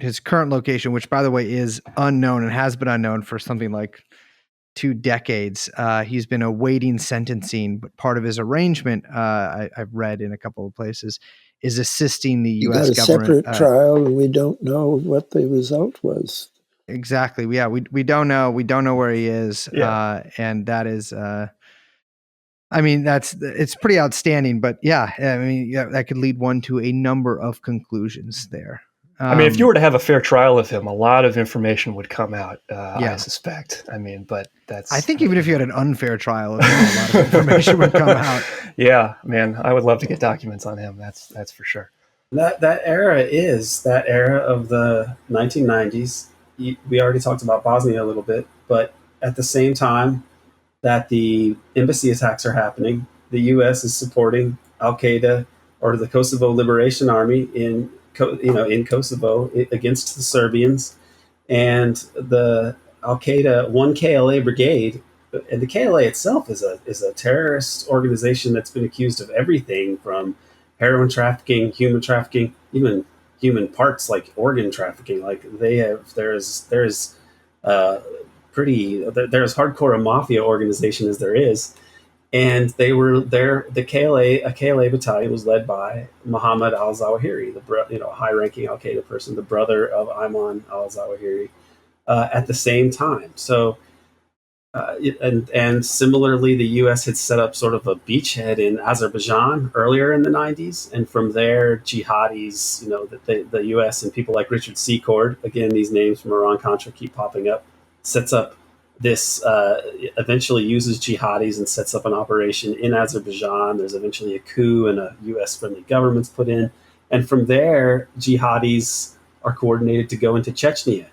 his current location, which by the way is unknown and has been unknown for something like 2 decades. He's been awaiting sentencing, but part of his arrangement, I've read in a couple of places, is assisting the U.S. government. Separate trial, and we don't know what the result was. Exactly. Yeah, we don't know. We don't know where he is, and that is. It's pretty outstanding, but that could lead one to a number of conclusions there. If you were to have a fair trial of him, a lot of information would come out, I suspect. But I think even if you had an unfair trial of him, a lot of information would come out. Yeah, man, I would love to get documents on him. That's for sure. That era is that era of the 1990s. We already talked about Bosnia a little bit, but at the same time that the embassy attacks are happening, the U.S. is supporting Al-Qaeda or the Kosovo Liberation Army in Kosovo against the Serbians, and the Al-Qaeda 1 KLA brigade. And the KLA itself is a terrorist organization that's been accused of everything from heroin trafficking, human trafficking, even human parts like organ trafficking. Like there's hardcore a mafia organization as there is. And they were there. A KLA battalion was led by Mohammed al-Zawahiri, the high-ranking Al-Qaeda person, the brother of Ayman al-Zawahiri, at the same time. So, and similarly, the U.S. had set up sort of a beachhead in Azerbaijan earlier in the 90s, and from there, jihadis, the U.S. and people like Richard Secord, again, these names from Iran Contra keep popping up, sets up this eventually uses jihadis and sets up an operation in Azerbaijan. There's eventually a coup and a U.S.-friendly government's put in. And from there, jihadis are coordinated to go into Chechnya.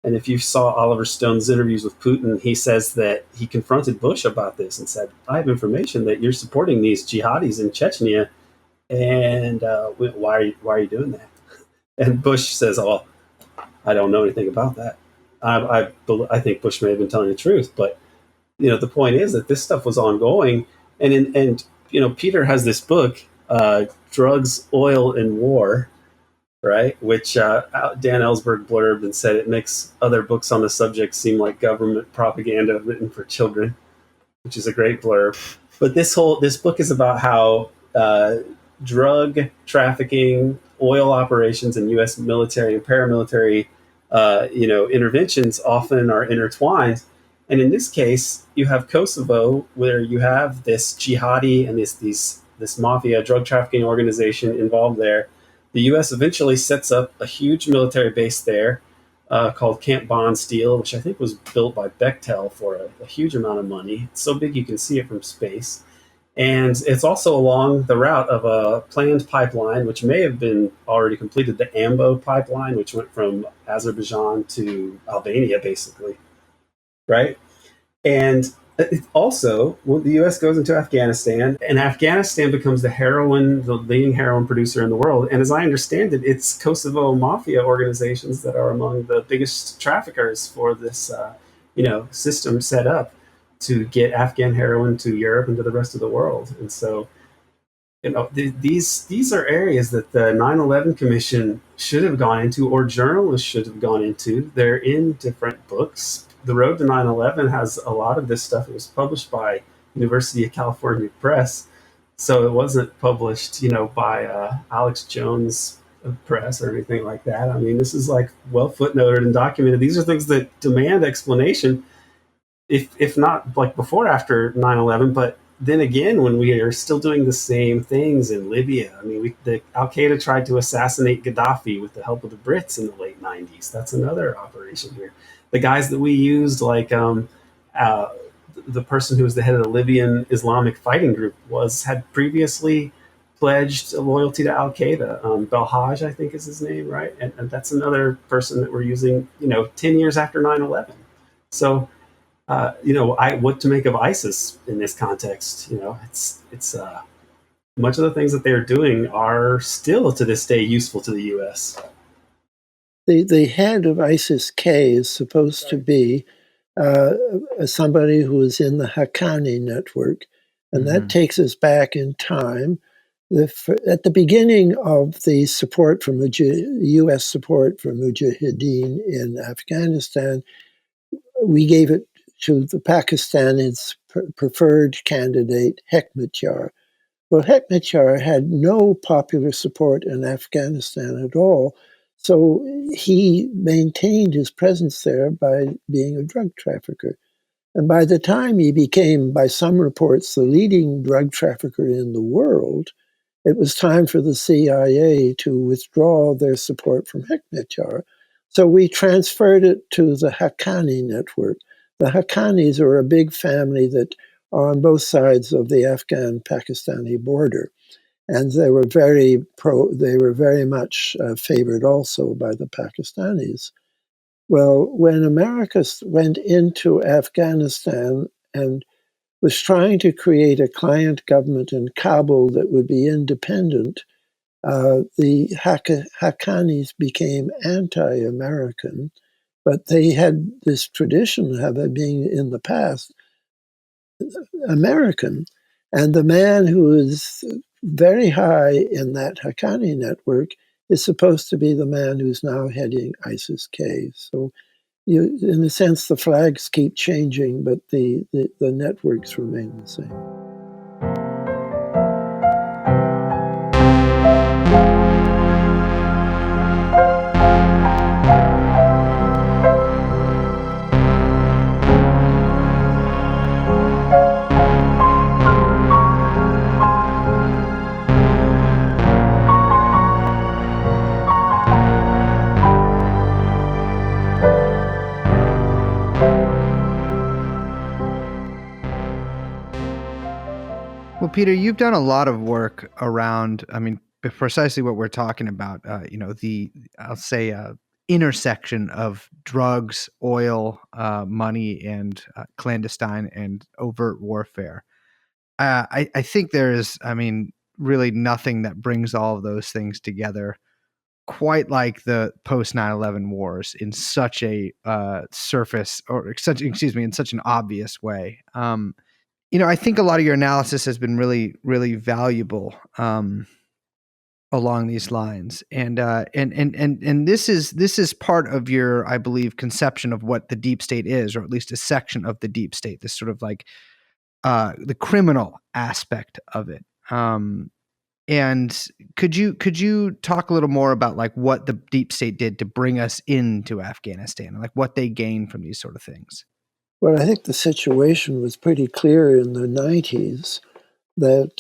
And if you saw Oliver Stone's interviews with Putin, he says that he confronted Bush about this and said, I have information that you're supporting these jihadis in Chechnya, and why are you doing that? And Bush says, oh, I don't know anything about that. I think Bush may have been telling the truth, but the point is that this stuff was ongoing, and Peter has this book, Drugs, Oil, and War, right? Which Dan Ellsberg blurbed and said it makes other books on the subject seem like government propaganda written for children, which is a great blurb. But this book is about how drug trafficking, oil operations, and U.S. military and paramilitary, interventions often are intertwined. And in this case, you have Kosovo, where you have this jihadi and this mafia drug trafficking organization involved there. The U.S. eventually sets up a huge military base there called Camp Bond Steel, which I think was built by Bechtel for a huge amount of money. It's so big you can see it from space. And it's also along the route of a planned pipeline, which may have been already completed, the AMBO pipeline, which went from Azerbaijan to Albania, basically, right? And also, well, the U.S. goes into Afghanistan, and Afghanistan becomes the leading heroin producer in the world. And as I understand it, it's Kosovo mafia organizations that are among the biggest traffickers for this, system set up to get Afghan heroin to Europe and to the rest of the world. And so, these are areas that the 9/11 Commission should have gone into, or journalists should have gone into. They're in different books. The Road to 9/11 has a lot of this stuff. It was published by University of California Press, so it wasn't published, by Alex Jones Press or anything like that. I mean, this is like well footnoted and documented. These are things that demand explanation, if not like before, after 9/11, but then again, when we are still doing the same things in Libya. I mean, the Al-Qaeda tried to assassinate Gaddafi with the help of the Brits in the late 90s. That's another operation here. The guys that we used, like the person who was the head of the Libyan Islamic Fighting Group, had previously pledged loyalty to Al-Qaeda. Belhaj, I think is his name, right? And that's another person that we're using, 10 years after 9/11. So, what to make of ISIS in this context? It's much of the things that they're doing are still to this day useful to the U.S. The head of ISIS-K is supposed to be somebody who is in the Haqqani network, and that takes us back in time. At the beginning of the support from U.S. support for Mujahideen in Afghanistan, we gave it to the Pakistanis' preferred candidate, Hekmatyar. Well, Hekmatyar had no popular support in Afghanistan at all, so he maintained his presence there by being a drug trafficker. And by the time he became, by some reports, the leading drug trafficker in the world, it was time for the CIA to withdraw their support from Hekmatyar. So we transferred it to the Haqqani network. The Haqqanis are a big family that are on both sides of the Afghan-Pakistani border. And they were very much favored also by the Pakistanis. Well, when America went into Afghanistan and was trying to create a client government in Kabul that would be independent, the Haqqanis became anti-American, but they had this tradition of being in the past American. And the man who is very high in that Haqqani network is supposed to be the man who's now heading ISIS-K. So in a sense, the flags keep changing, but the networks remain the same. Well, Peter, you've done a lot of work around, precisely what we're talking about, intersection of drugs, oil, money, and clandestine and overt warfare. I think there is, really nothing that brings all of those things together quite like the post 9/11 wars in such a in such an obvious way. I think a lot of your analysis has been really, really valuable along these lines, and this is part of your, I believe, conception of what the deep state is, or at least a section of the deep state. This sort of like the criminal aspect of it. And could you talk a little more about like what the deep state did to bring us into Afghanistan, and like what they gained from these sort of things? Well, I think the situation was pretty clear in the 90s that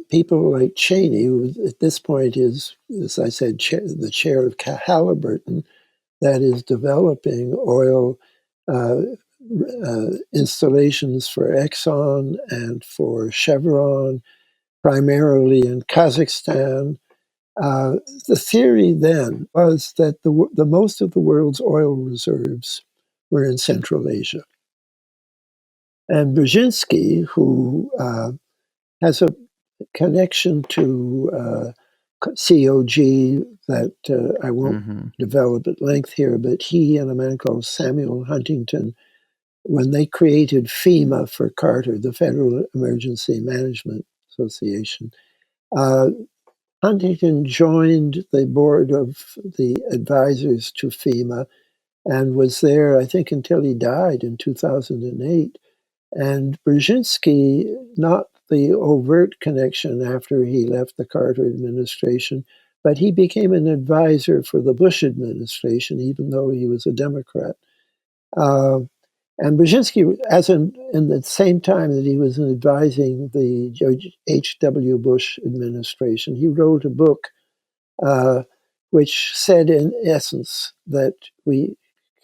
people like Cheney, who at this point is, as I said, the chair of Halliburton, that is developing oil installations for Exxon and for Chevron, primarily in Kazakhstan. The theory then was that the most of the world's oil reserves were in Central Asia. And Brzezinski, who has a connection to COG that I won't develop at length here, but he and a man called Samuel Huntington, when they created FEMA for Carter, the Federal Emergency Management Association, Huntington joined the board of the advisors to FEMA and was there, I think, until he died in 2008. And Brzezinski, not the overt connection after he left the Carter administration, but he became an advisor for the Bush administration, even though he was a Democrat. And Brzezinski, in the same time that he was advising the George H.W. Bush administration, he wrote a book which said, in essence, that we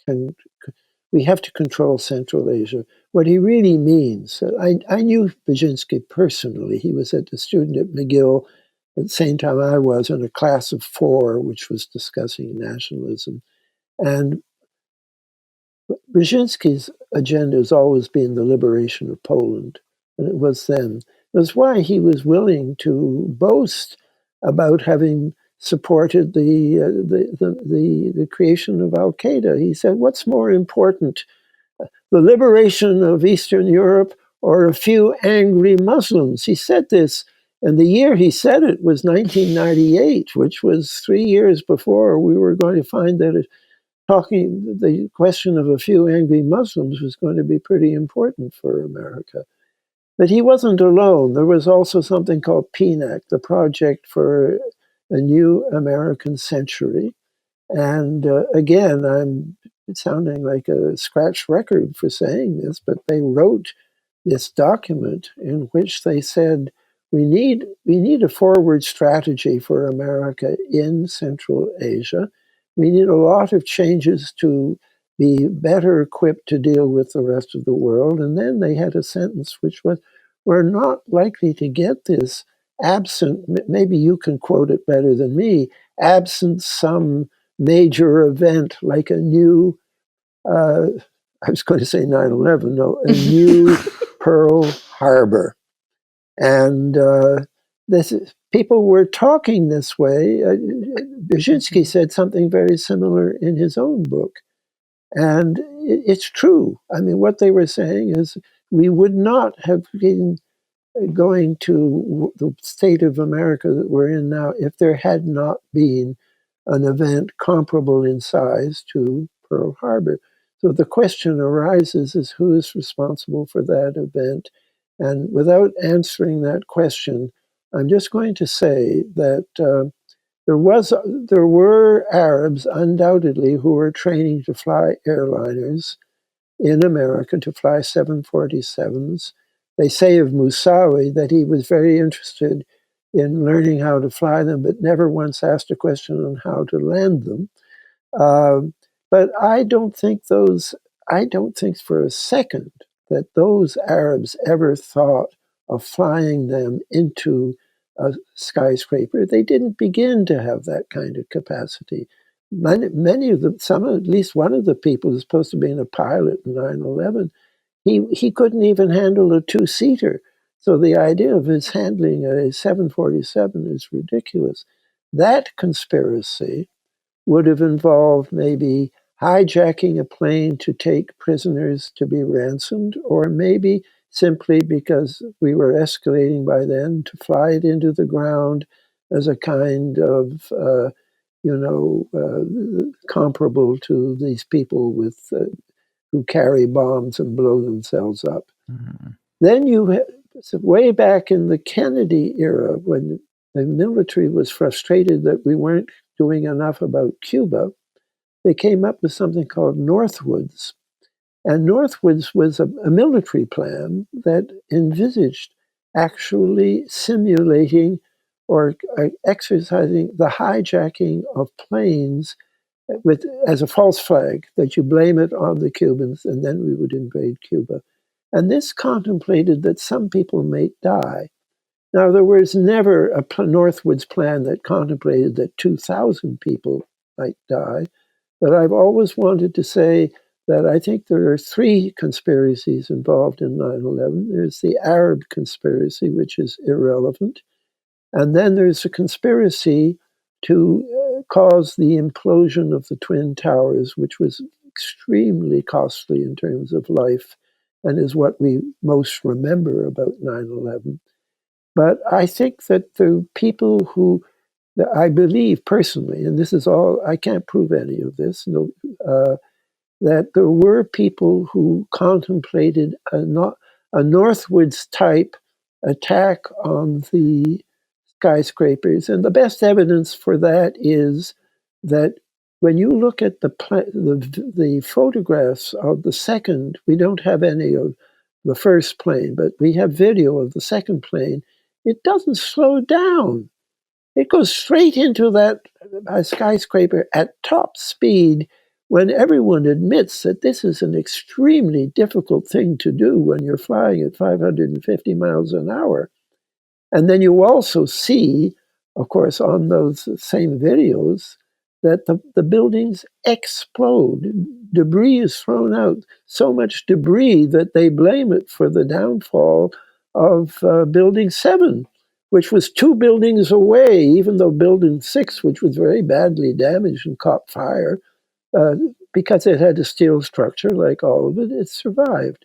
have to control Central Asia. What he really means, I knew Brzezinski personally. He was a student at McGill at the same time I was, in a class of 4, which was discussing nationalism. And Brzezinski's agenda has always been the liberation of Poland, and it was then. It was why he was willing to boast about having supported the creation of Al Qaeda. He said, "What's more important, the liberation of Eastern Europe or a few angry Muslims?" He said this, and the year he said it was 1998, which was 3 years before we were going to find that the question of a few angry Muslims was going to be pretty important for America. But he wasn't alone. There was also something called PNAC, the Project for a New American Century. And again, I'm sounding like a scratch record for saying this, but they wrote this document in which they said, we need a forward strategy for America in Central Asia. We need a lot of changes to be better equipped to deal with the rest of the world. And then they had a sentence which was, we're not likely to get this absent, maybe you can quote it better than me, absent some major event like a new, I was going to say 9/11, no, a new Pearl Harbor. And people were talking this way. Brzezinski said something very similar in his own book. And it's true. I mean, what they were saying is we would not have been going to the state of America that we're in now if there had not been an event comparable in size to Pearl Harbor. So the question arises is who is responsible for that event? And without answering that question, I'm just going to say that there were Arabs undoubtedly who were training to fly airliners in America, to fly 747s. They say of Moussaoui that he was very interested in learning how to fly them, but never once asked a question on how to land them. But I don't think for a second that those Arabs ever thought of flying them into a skyscraper. They didn't begin to have that kind of capacity. Many of them, at least one of the people who's supposed to be a pilot in 9/11, he couldn't even handle a 2-seater. So the idea of his handling a 747 is ridiculous. That conspiracy would have involved maybe hijacking a plane to take prisoners to be ransomed, or maybe simply because we were escalating by then, to fly it into the ground as a kind of, comparable to these people with who carry bombs and blow themselves up. Mm-hmm. Then so way back in the Kennedy era, when the military was frustrated that we weren't doing enough about Cuba, they came up with something called Northwoods. And Northwoods was a military plan that envisaged actually simulating or exercising the hijacking of planes as a false flag, that you blame it on the Cubans and then we would invade Cuba. And this contemplated that some people may die. Now, there was never a Northwoods plan that contemplated that 2,000 people might die, but I've always wanted to say that I think there are three conspiracies involved in 9/11. There's the Arab conspiracy, which is irrelevant. And then there's a conspiracy to cause the implosion of the Twin Towers, which was extremely costly in terms of life and is what we most remember about 9/11. But I think that the people who, I believe personally, and this is all, I can't prove any of this, that there were people who contemplated a Northwoods type attack on the skyscrapers. And the best evidence for that is that when you look at the photographs of the second, we don't have any of the first plane, but we have video of the second plane. It doesn't slow down. It goes straight into that skyscraper at top speed, when everyone admits that this is an extremely difficult thing to do when you're flying at 550 miles an hour. And then you also see, of course, on those same videos, that the buildings explode. Debris is thrown out, so much debris that they blame it for the downfall of Building 7, which was 2 buildings away, even though Building 6, which was very badly damaged and caught fire, because it had a steel structure like all of it, it survived.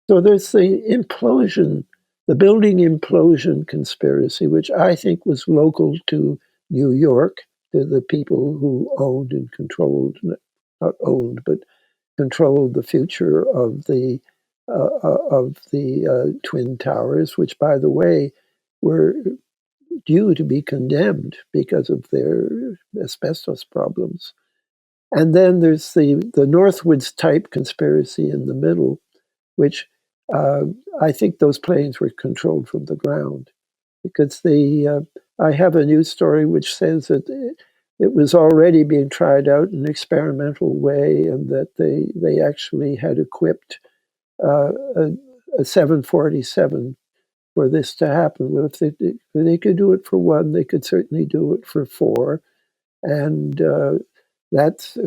So there's the implosion, the building implosion conspiracy, which I think was local to New York, to the people who owned and controlled, not owned, but controlled the future of the Twin Towers, which, by the way, were due to be condemned because of their asbestos problems. And then there's the Northwoods type conspiracy in the middle, which I think those planes were controlled from the ground, because I have a news story which says that it was already being tried out in an experimental way, and that they actually had equipped a 747 for this to happen. Well, if they could do it for one, they could certainly do it for 4. And that's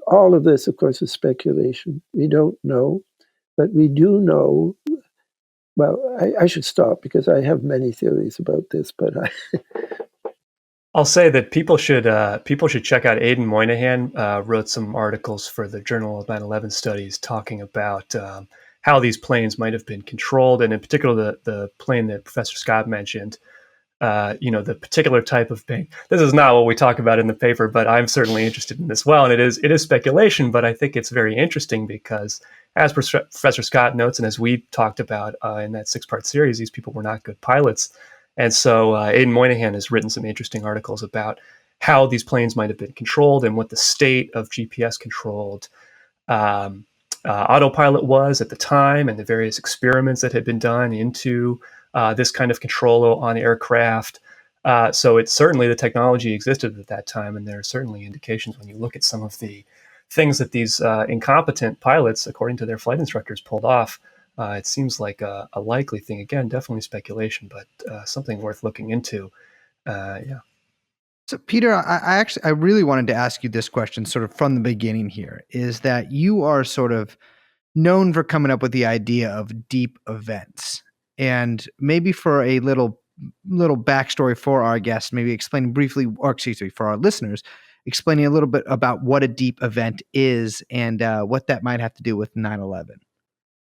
all of this, of course, is speculation. We don't know. But we do know, well, I should stop because I have many theories about this, but I'll say that people should check out Aidan Moynihan. Wrote some articles for the Journal of 9/11 Studies talking about how these planes might have been controlled, and in particular the plane that Professor Scott mentioned. The particular type of thing. This is not what we talk about in the paper, but I'm certainly interested in this well. And it is speculation, but I think it's very interesting because, as Professor Scott notes, and as we talked about in that 6-part series, these people were not good pilots. And so Aidan Moynihan has written some interesting articles about how these planes might have been controlled and what the state of GPS-controlled autopilot was at the time, and the various experiments that had been done into this kind of control on aircraft. So it's certainly the technology existed at that time, and there are certainly indications when you look at some of the things that these incompetent pilots, according to their flight instructors, pulled off. It seems like a likely thing. Again, definitely speculation, but something worth looking into. Yeah. So, Peter, I really wanted to ask you this question sort of from the beginning here, is that you are sort of known for coming up with the idea of deep events. And maybe for a little backstory for our guests, maybe explain briefly, or excuse me, for our listeners, explaining a little bit about what a deep event is and what that might have to do with 9/11.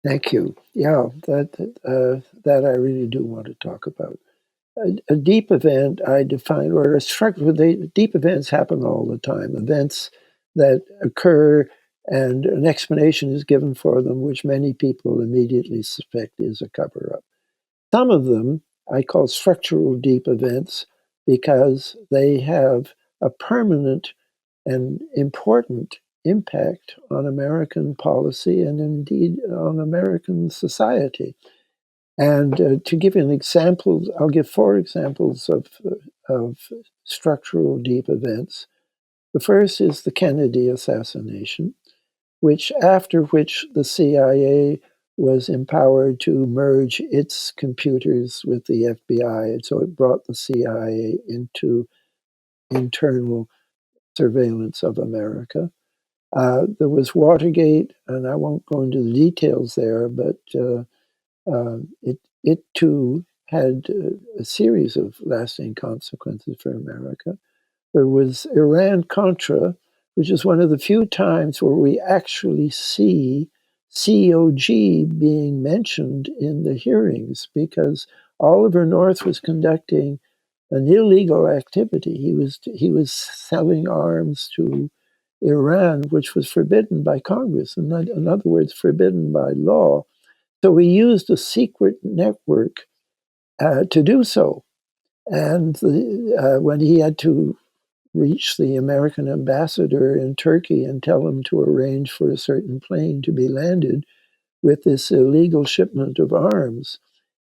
Thank you. Yeah, that I really do want to talk about. A deep event I define, or a structure. Deep events happen all the time. Events that occur, and an explanation is given for them, which many people immediately suspect is a cover-up. Some of them I call structural deep events because they have a permanent and important impact on American policy and indeed on American society. And to give you an example, I'll give 4 examples of structural deep events. The first is the Kennedy assassination, after which the CIA was empowered to merge its computers with the FBI. And so it brought the CIA into internal surveillance of America. There was Watergate, and I won't go into the details there, but it too had a series of lasting consequences for America. There was Iran Contra, which is one of the few times where we actually see COG being mentioned in the hearings, because Oliver North was conducting an illegal activity. He was selling arms to Iran, which was forbidden by Congress, in other words, forbidden by law. So we used a secret network to do so. And when he had to reach the American ambassador in Turkey and tell him to arrange for a certain plane to be landed with this illegal shipment of arms,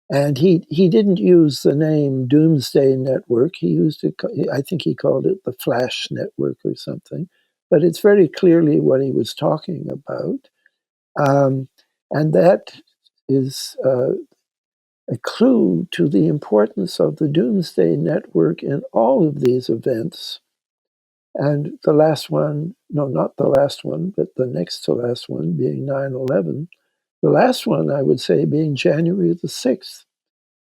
and he didn't use the name Doomsday Network. He used it, I think he called it the Flash Network or something, but it's very clearly what he was talking about. And that is a clue to the importance of the Doomsday Network in all of these events. And the last one, no, not the last one, but the next to last one being 9/11. The last one, I would say, being January the 6th.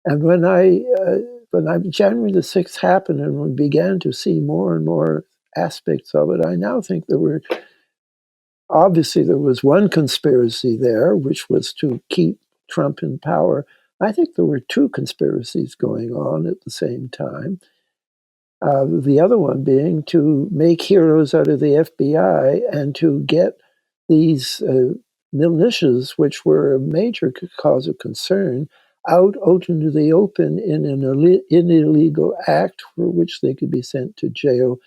And when January the 6th happened and we began to see more and more aspects of it, I now think obviously there was one conspiracy there, which was to keep Trump in power. I think there were 2 conspiracies going on at the same time. The other one being to make heroes out of the FBI and to get these militias, which were a major cause of concern, out into the open in an illegal act for which they could be sent to jail,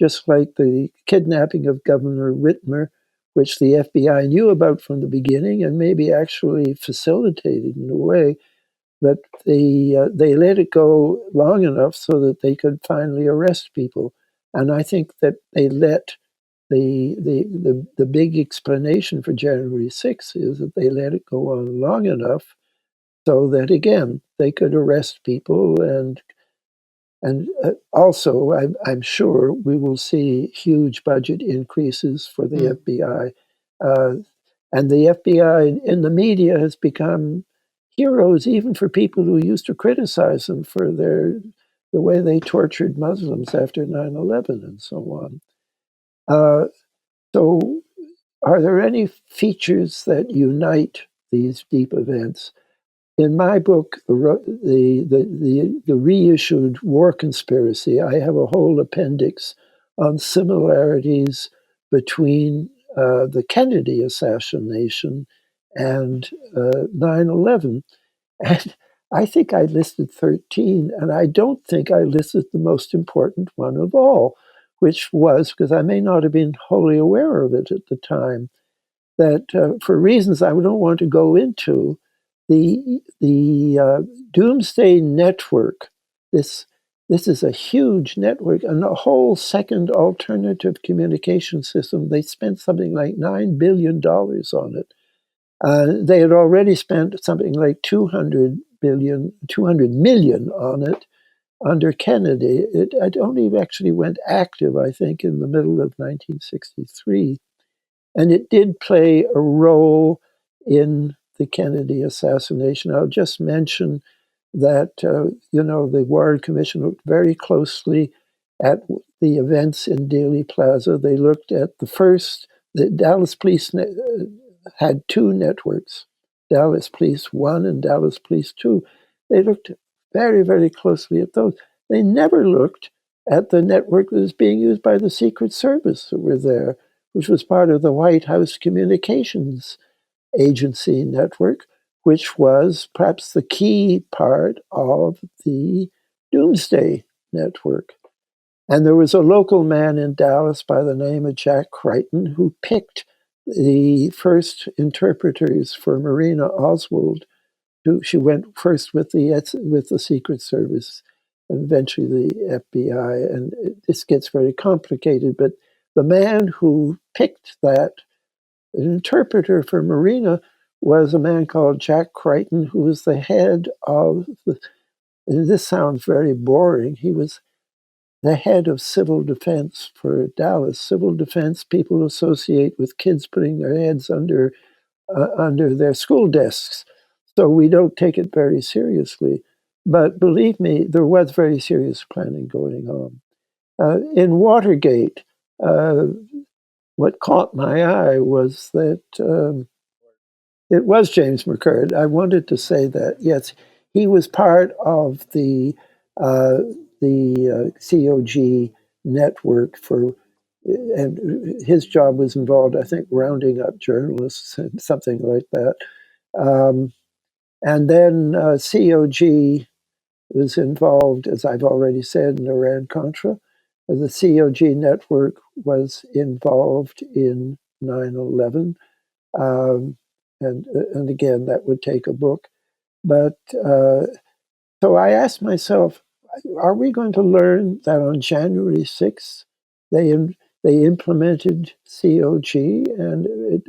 just like the kidnapping of Governor Whitmer, which the FBI knew about from the beginning and maybe actually facilitated in a way, but they let it go long enough so that they could finally arrest people. And I think that they let the big explanation for January 6th is that they let it go on long enough so that, again, they could arrest people. And also, I'm sure we will see huge budget increases for the FBI. And the FBI in the media has become heroes even for people who used to criticize them for the way they tortured Muslims after 9/11 and so on. So are there any features that unite these deep events? In my book, the reissued War Conspiracy, I have a whole appendix on similarities between the Kennedy assassination and 9/11. And I think I listed 13, and I don't think I listed the most important one of all, which was, because I may not have been wholly aware of it at the time, that for reasons I don't want to go into, the Doomsday Network, this is a huge network and a whole second alternative communication system. They spent something like $9 billion on it. They had already spent something like 200 million on it under Kennedy. It only actually went active, I think, in the middle of 1963. And it did play a role in the Kennedy assassination. I'll just mention that, the Warren Commission looked very closely at the events in Dealey Plaza. They looked at the Dallas police had 2 networks. Dallas Police 1 and Dallas Police 2. They looked very, very closely at those. They never looked at the network that was being used by the Secret Service that were there, which was part of the White House Communications Agency network, which was perhaps the key part of the Doomsday Network. And there was a local man in Dallas by the name of Jack Crichton who picked the first interpreters for Marina Oswald. She went first with the Secret Service and eventually the FBI. And this gets very complicated, but the man who picked that interpreter for Marina was a man called Jack Crichton, who was the head of and this sounds very boring, he was the head of civil defense for Dallas. Civil defense people associate with kids putting their heads under their school desks. So we don't take it very seriously. But believe me, there was very serious planning going on. In Watergate, what caught my eye was that it was James McCurd. I wanted to say that, yes, he was part of the COG network and his job was involved, I think, rounding up journalists and something like that. And then COG was involved, as I've already said, in Iran-Contra. The COG network was involved in 9/11. And again, that would take a book. But so I asked myself, are we going to learn that on January 6th, they implemented COG? And it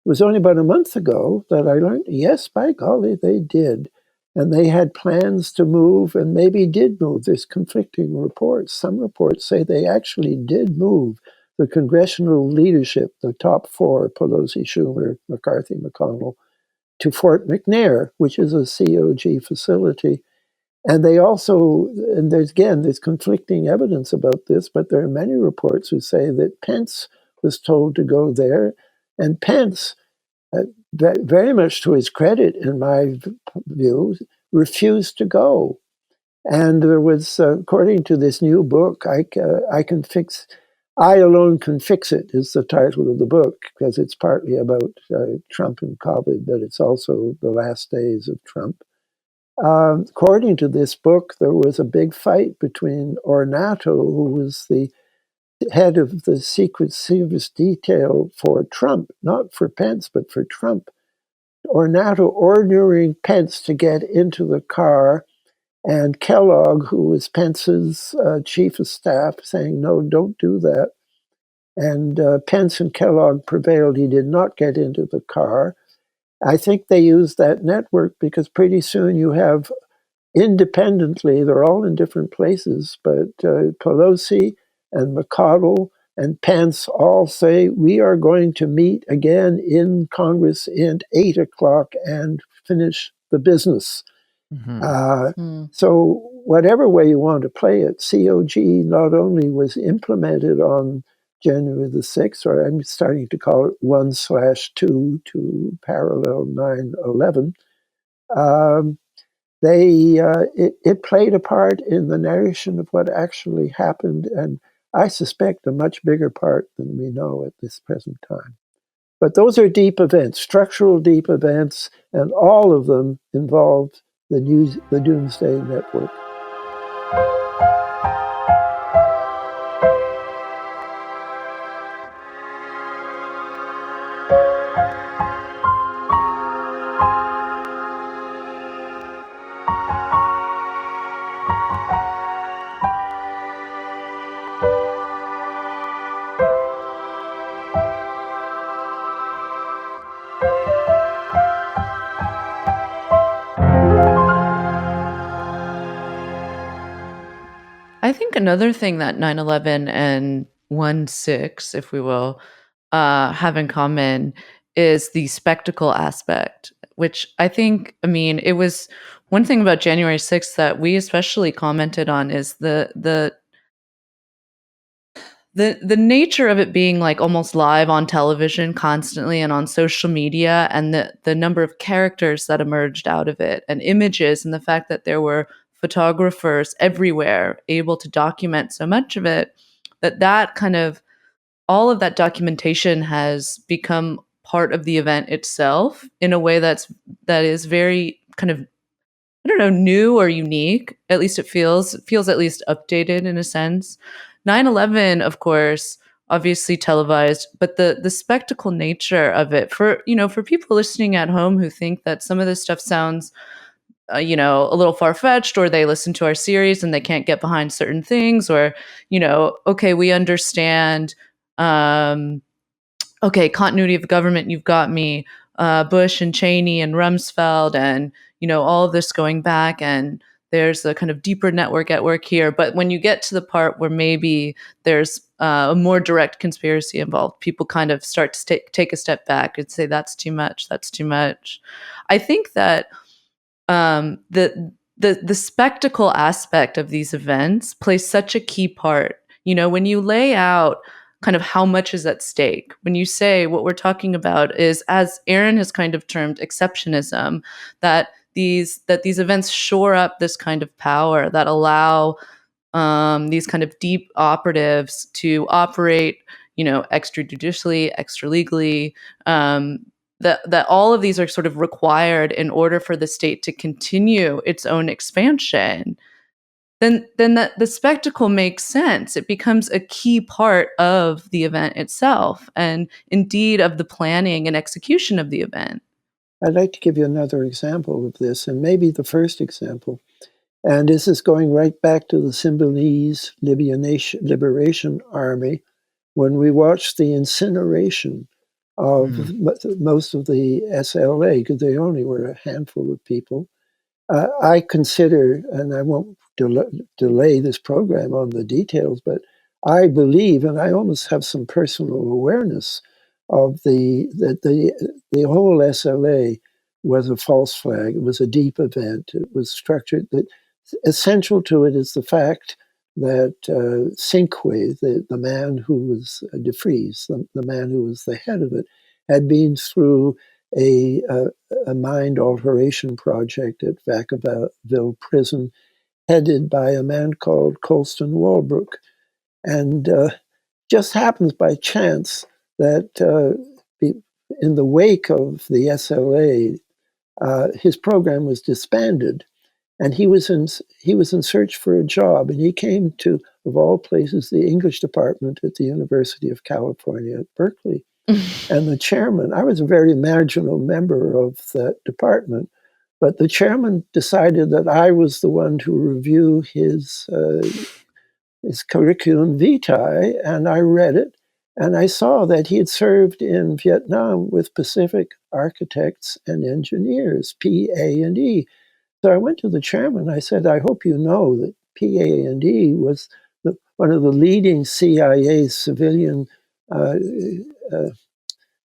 was only about a month ago that I learned, yes, by golly, they did. And they had plans to move and maybe did move. There's conflicting reports. Some reports say they actually did move the congressional leadership, the top four, Pelosi, Schumer, McCarthy, McConnell, to Fort McNair, which is a COG facility. And they also, and there's conflicting evidence about this, but there are many reports who say that Pence was told to go there, and Pence, very much to his credit, in my view, refused to go. And there was, according to this new book, I Alone Can Fix It is the title of the book, because it's partly about Trump and COVID, but it's also the last days of Trump. According to this book, there was a big fight between Ornato, who was the head of the Secret Service detail for Trump, not for Pence, but for Trump. Ornato ordering Pence to get into the car, and Kellogg, who was Pence's chief of staff, saying, no, don't do that. And Pence and Kellogg prevailed. He did not get into the car. I think they used that network because pretty soon you have independently, they're all in different places, but Pelosi and McConnell and Pence all say, we are going to meet again in Congress at 8 o'clock and finish the business. So whatever way you want to play it, COG not only was implemented on January the 6th, or I'm starting to call it 1/2 to parallel 9/11, it played a part in the narration of what actually happened, and I suspect a much bigger part than we know at this present time. But those are deep events, structural deep events, and all of them involved the Doomsday Network. I think another thing that 9/11 and 1/6, if we will, have in common is the spectacle aspect, which I think, I mean, it was one thing about January 6th that we especially commented on is the the nature of it being like almost live on television constantly and on social media, and the number of characters that emerged out of it and images, and the fact that there were photographers everywhere able to document so much of it, that kind of all of that documentation has become part of the event itself in a way that is very kind of, I don't know, new or unique. At least it feels at least updated in a sense. 9/11, of course, obviously televised, but the spectacle nature of it, for for people listening at home who think that some of this stuff sounds a little far-fetched, or they listen to our series and they can't get behind certain things, or okay, we understand, um okay, continuity of government, you've got me, Bush and Cheney and Rumsfeld, and all of this going back, and there's a kind of deeper network at work here. But when you get to the part where maybe there's a more direct conspiracy involved, people kind of start to take a step back and say, that's too much, that's too much. I think that the spectacle aspect of these events plays such a key part. When you lay out kind of how much is at stake, when you say what we're talking about is, as Aaron has kind of termed, exceptionism, that these events shore up this kind of power that allow these kind of deep operatives to operate, extrajudicially, extra legally. That all of these are sort of required in order for the state to continue its own expansion, then the spectacle makes sense. It becomes a key part of the event itself, and indeed of the planning and execution of the event. I'd like to give you another example of this, and maybe the first example. And this is going right back to the Symbionese Libyan Liberation Army, when we watched the incineration of most of the SLA, because they only were a handful of people. I consider, and I won't delay this program on the details, but I believe, and I almost have some personal awareness of the whole SLA was a false flag. It was a deep event. It was structured. That essential to it is the fact that Cinque, the man who was De Vries, the man who was the head of it, had been through a mind alteration project at Vacaville prison, headed by a man called Colston Walbrook. And just happens by chance that in the wake of the SLA, his program was disbanded. And he was in search for a job, and he came to, of all places, the English department at the University of California at Berkeley. And the chairman, I was a very marginal member of that department, but the chairman decided that I was the one to review his curriculum vitae, and I read it, and I saw that he had served in Vietnam with Pacific Architects and Engineers, PA&E. So I went to the chairman. I said, I hope you know that PA&E was one of the leading CIA civilian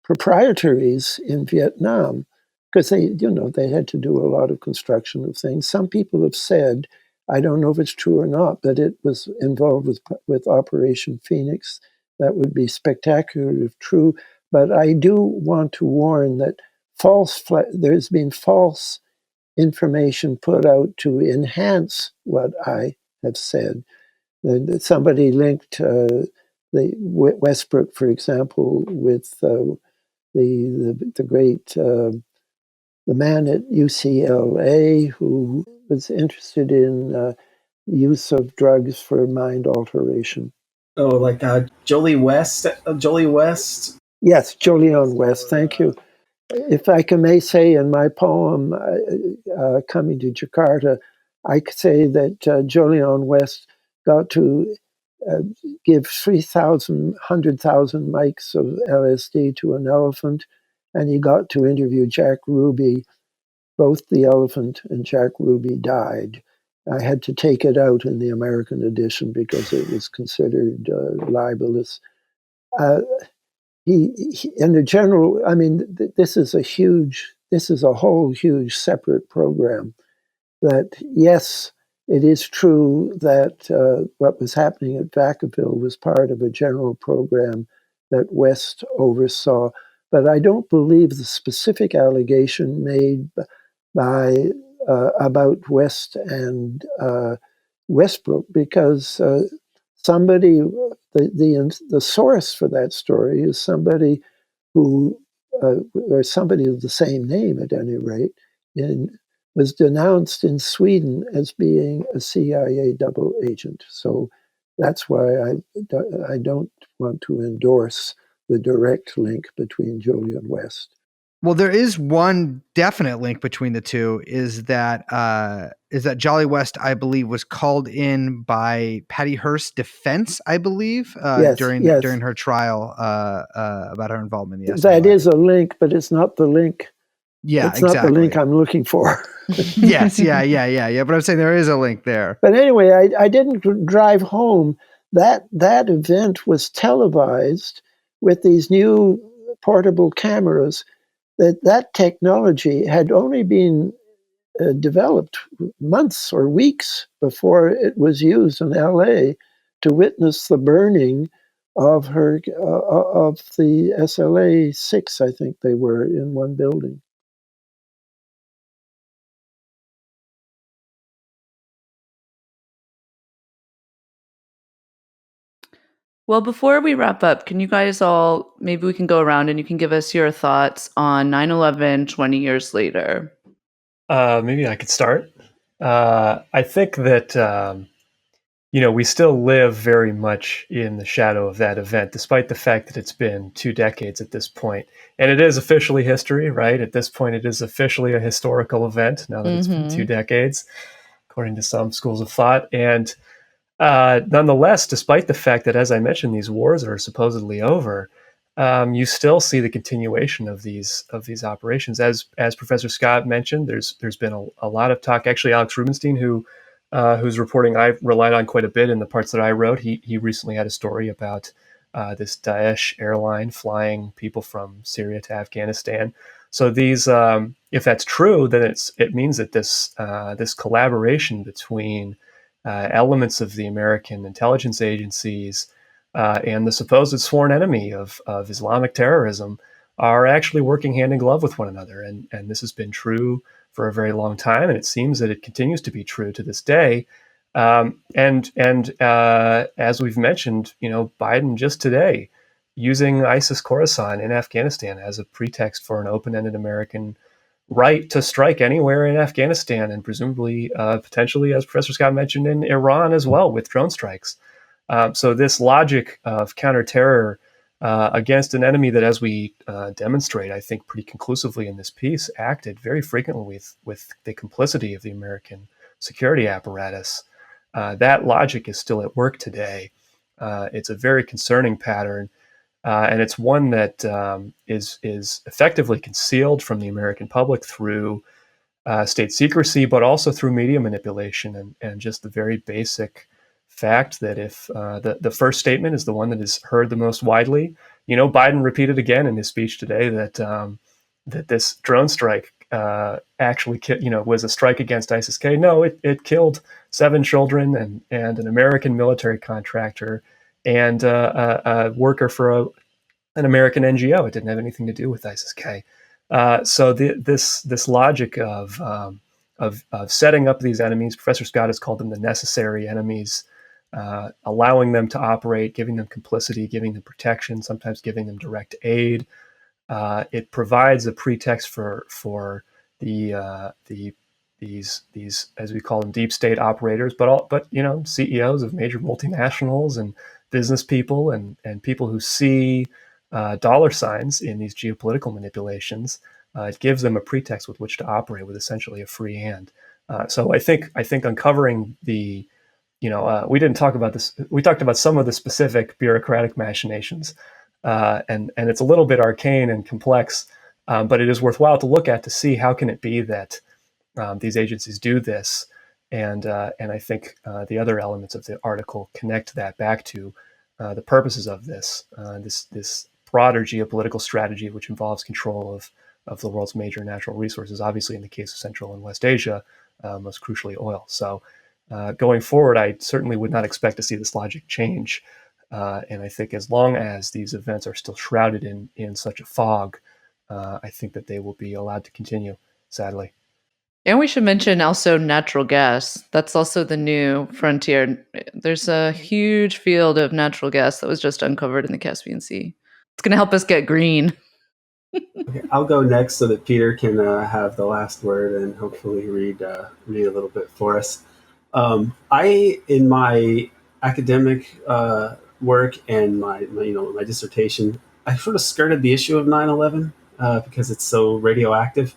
proprietaries in Vietnam, because they had to do a lot of construction of things. Some people have said, I don't know if it's true or not, that it was involved with Operation Phoenix. That would be spectacular if true. But I do want to warn that there's been false information put out to enhance what I have said. Somebody linked the Westbrook, for example, with the great the man at UCLA who was interested in use of drugs for mind alteration. Oh, like Jolie West. Jolie West. Yes, Jolyon West. Thank you. If I may say in my poem, Coming to Jakarta, I could say that Jolyon West got to give 3,000, 100,000 mics of LSD to an elephant, and he got to interview Jack Ruby. Both the elephant and Jack Ruby died. I had to take it out in the American edition because it was considered libelous. He in the general, I mean, this is a whole huge separate program that, yes, it is true that what was happening at Vacaville was part of a general program that West oversaw. But I don't believe the specific allegation made by about West and Westbrook, because somebody, the source for that story is somebody who, or somebody of the same name at any rate, was denounced in Sweden as being a CIA double agent. So that's why I don't want to endorse the direct link between Julian West. Well, there is one definite link between the two, is that Jolly West, I believe, was called in by Patty Hearst's defense, I believe, during her trial about her involvement in the SLA. That is a link, but it's not the link. Yeah, it's not the link I'm looking for. Yes, yeah. But I'm saying there is a link there. But anyway, I didn't drive home. That event was televised with these new portable cameras. That technology had only been developed months or weeks before it was used in LA to witness the burning of the SLA 6, I think they were, in one building. Well, before we wrap up, can you guys all, maybe we can go around and you can give us your thoughts on 9/11 20 years later. Maybe I could start. I think that, we still live very much in the shadow of that event, despite the fact that it's been 2 decades at this point. And it is officially history, right? At this point, it is officially a historical event, now that it's been 2 decades, according to some schools of thought. And nonetheless, despite the fact that, as I mentioned, these wars are supposedly over, you still see the continuation of these operations. As Professor Scott mentioned, there's been a lot of talk. Actually, Alex Rubinstein, whose reporting I've relied on quite a bit in the parts that I wrote, he recently had a story about this Daesh airline flying people from Syria to Afghanistan. So these, if that's true, then it means that this collaboration between elements of the American intelligence agencies and the supposed sworn enemy of Islamic terrorism are actually working hand in glove with one another. And this has been true for a very long time, and it seems that it continues to be true to this day. And as we've mentioned, Biden just today using ISIS Khorasan in Afghanistan as a pretext for an open-ended American right to strike anywhere in Afghanistan, and presumably, potentially, as Professor Scott mentioned, in Iran as well, with drone strikes. So this logic of counterterror against an enemy that, as we demonstrate, I think pretty conclusively in this piece, acted very frequently with the complicity of the American security apparatus, that logic is still at work today. It's a very concerning pattern. And it's one that is effectively concealed from the American public through state secrecy, but also through media manipulation and just the very basic fact that if the first statement is the one that is heard the most widely, Biden repeated again in his speech today that that this drone strike actually was a strike against ISIS-K. No, it killed 7 children and an American military contractor and a worker for an American NGO. It didn't have anything to do with ISIS-K. So this logic of setting up these enemies, Professor Scott has called them the necessary enemies, allowing them to operate, giving them complicity, giving them protection, sometimes giving them direct aid. It provides a pretext for these as we call them deep state operators, but CEOs of major multinationals and business people and people who see dollar signs in these geopolitical manipulations. It gives them a pretext with which to operate with essentially a free hand. So I think uncovering the we didn't talk about this. We talked about some of the specific bureaucratic machinations, and it's a little bit arcane and complex, but it is worthwhile to look at to see how can it be that these agencies do this, and I think the other elements of the article connect that back to the purposes of this broader geopolitical strategy, which involves control of the world's major natural resources. Obviously, in the case of Central and West Asia, most crucially oil. So Going forward, I certainly would not expect to see this logic change. And I think as long as these events are still shrouded in such a fog, I think that they will be allowed to continue, sadly. And we should mention also natural gas. That's also the new frontier. There's a huge field of natural gas that was just uncovered in the Caspian Sea. It's going to help us get green. Okay, I'll go next so that Peter can have the last word and hopefully read a little bit for us. I, in my academic work and my dissertation, I sort of skirted the issue of 9/11 because it's so radioactive.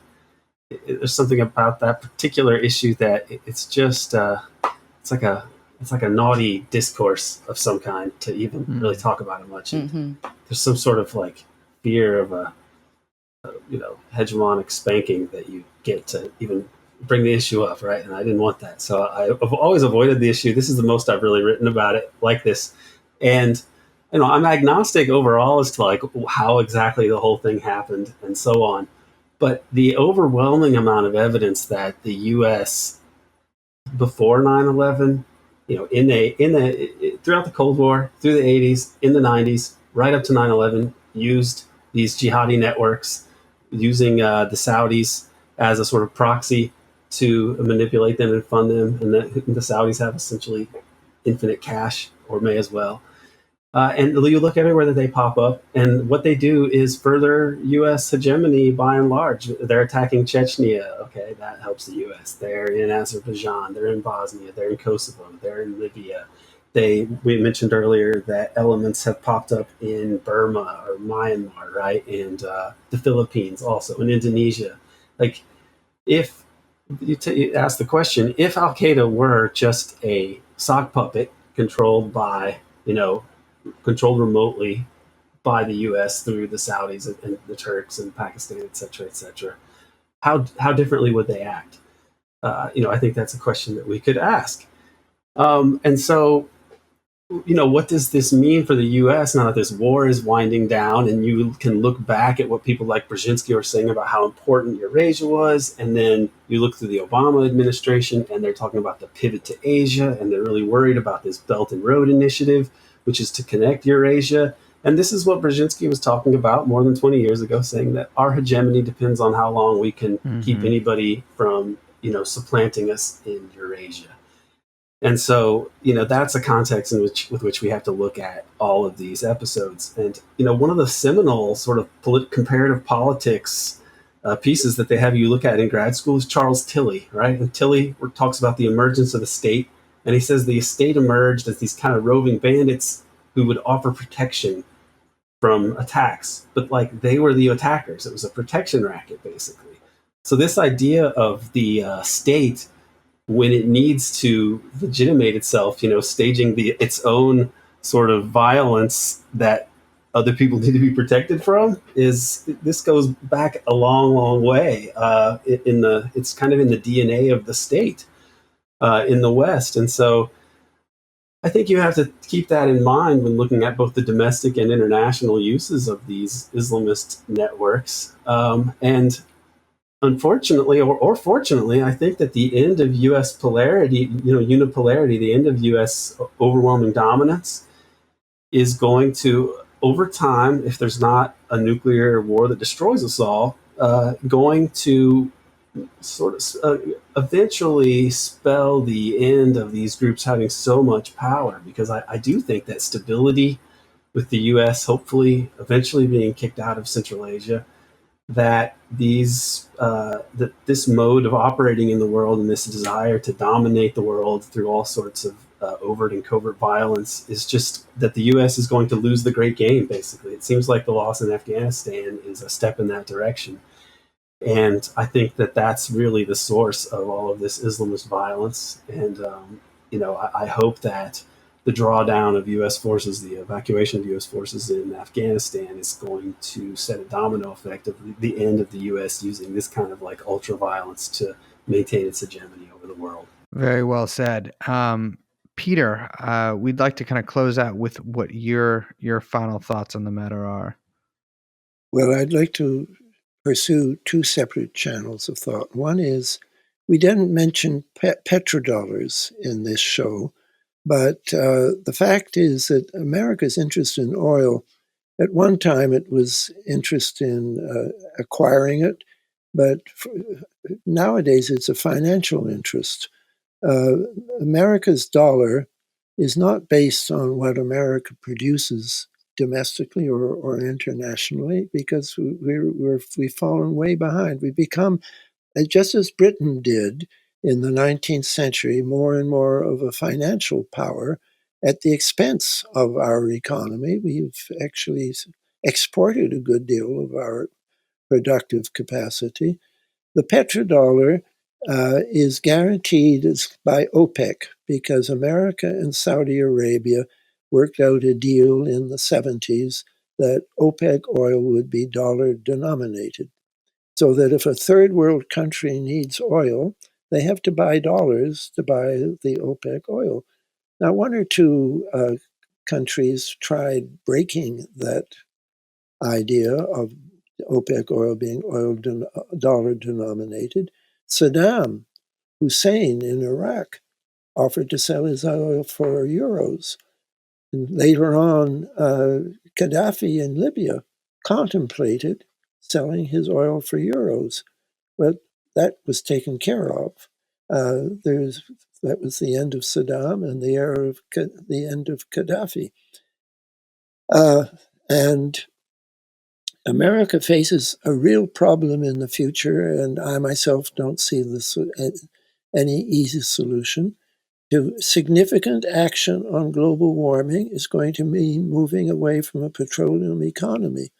There's something about that particular issue that it's just it's like a naughty discourse of some kind to even really talk about it much. Mm-hmm. There's some sort of like fear of a hegemonic spanking that you get to even bring the issue up, right? And I didn't want that, so I've always avoided the issue. This is the most I've really written about it like this, and I'm agnostic overall as to like how exactly the whole thing happened and so on. But the overwhelming amount of evidence that the U.S. before 9/11, throughout the Cold War, through the 80s, in the 90s, right up to 9/11, used these jihadi networks, using the Saudis as a sort of proxy to manipulate them and fund them, and the Saudis have essentially infinite cash, or may as well. And you look everywhere that they pop up, and what they do is further U.S. hegemony by and large. They're attacking Chechnya. Okay, that helps the U.S. They're in Azerbaijan. They're in Bosnia. They're in Kosovo. They're in Libya. We mentioned earlier that elements have popped up in Burma or Myanmar, right? And the Philippines also, and Indonesia. Like, if you ask the question, if Al Qaeda were just a sock puppet controlled remotely by the U.S. through the Saudis and the Turks and Pakistan, et cetera, how differently would they act? I think that's a question that we could ask. And so, what does this mean for the U.S. now that this war is winding down, and you can look back at what people like Brzezinski were saying about how important Eurasia was, and then you look through the Obama administration, and they're talking about the pivot to Asia, and they're really worried about this Belt and Road Initiative, which is to connect Eurasia. And this is what Brzezinski was talking about more than 20 years ago, saying that our hegemony depends on how long we can keep anybody from, supplanting us in Eurasia. And so, that's a context with which we have to look at all of these episodes. And, one of the seminal sort of comparative politics pieces that they have you look at in grad school is Charles Tilly, right? And Tilly talks about the emergence of the state. And he says the state emerged as these kind of roving bandits who would offer protection from attacks. But like, they were the attackers. It was a protection racket, basically. So this idea of the state, when it needs to legitimate itself, staging its own sort of violence that other people need to be protected from, this goes back a long, long way. It's kind of in the DNA of the state in the West. And so I think you have to keep that in mind when looking at both the domestic and international uses of these Islamist networks. And unfortunately, or fortunately, I think that the end of U.S. polarity, unipolarity, the end of U.S. overwhelming dominance is going to, over time, if there's not a nuclear war that destroys us all, going to sort of eventually spell the end of these groups having so much power. Because I do think that stability with the U.S. hopefully eventually being kicked out of Central Asia, that this mode of operating in the world and this desire to dominate the world through all sorts of overt and covert violence is just that the U.S. is going to lose the great game, basically. It seems like the loss in Afghanistan is a step in that direction. And I think that that's really the source of all of this Islamist violence. And, I hope that the drawdown of U.S. forces, the evacuation of U.S. forces in Afghanistan is going to set a domino effect of the end of the U.S. using this kind of like ultra violence to maintain its hegemony over the world. Very well said. Peter, we'd like to kind of close out with what your final thoughts on the matter are. Well, I'd like to pursue two separate channels of thought. One is We didn't mention petrodollars in this show, but the fact is that America's interest in oil, at one time it was interest in acquiring it, but nowadays it's a financial interest. America's dollar is not based on what America produces domestically or internationally, because we've fallen way behind. We've become, just as Britain did in the 19th century, more and more of a financial power at the expense of our economy. We've actually exported a good deal of our productive capacity. The petrodollar is guaranteed by OPEC, because America and Saudi Arabia worked out a deal in the 70s that OPEC oil would be dollar denominated, so that if a third world country needs oil, they have to buy dollars to buy the OPEC oil. Now, one or two countries tried breaking that idea of OPEC oil being dollar denominated. Saddam Hussein in Iraq offered to sell his oil for euros. And later on, Gaddafi in Libya contemplated selling his oil for euros. But that was taken care of. That was the end of Saddam and the end of Gaddafi. And America faces a real problem in the future, and I myself don't see this any easy solution. To significant action on global warming is going to mean moving away from a petroleum economy.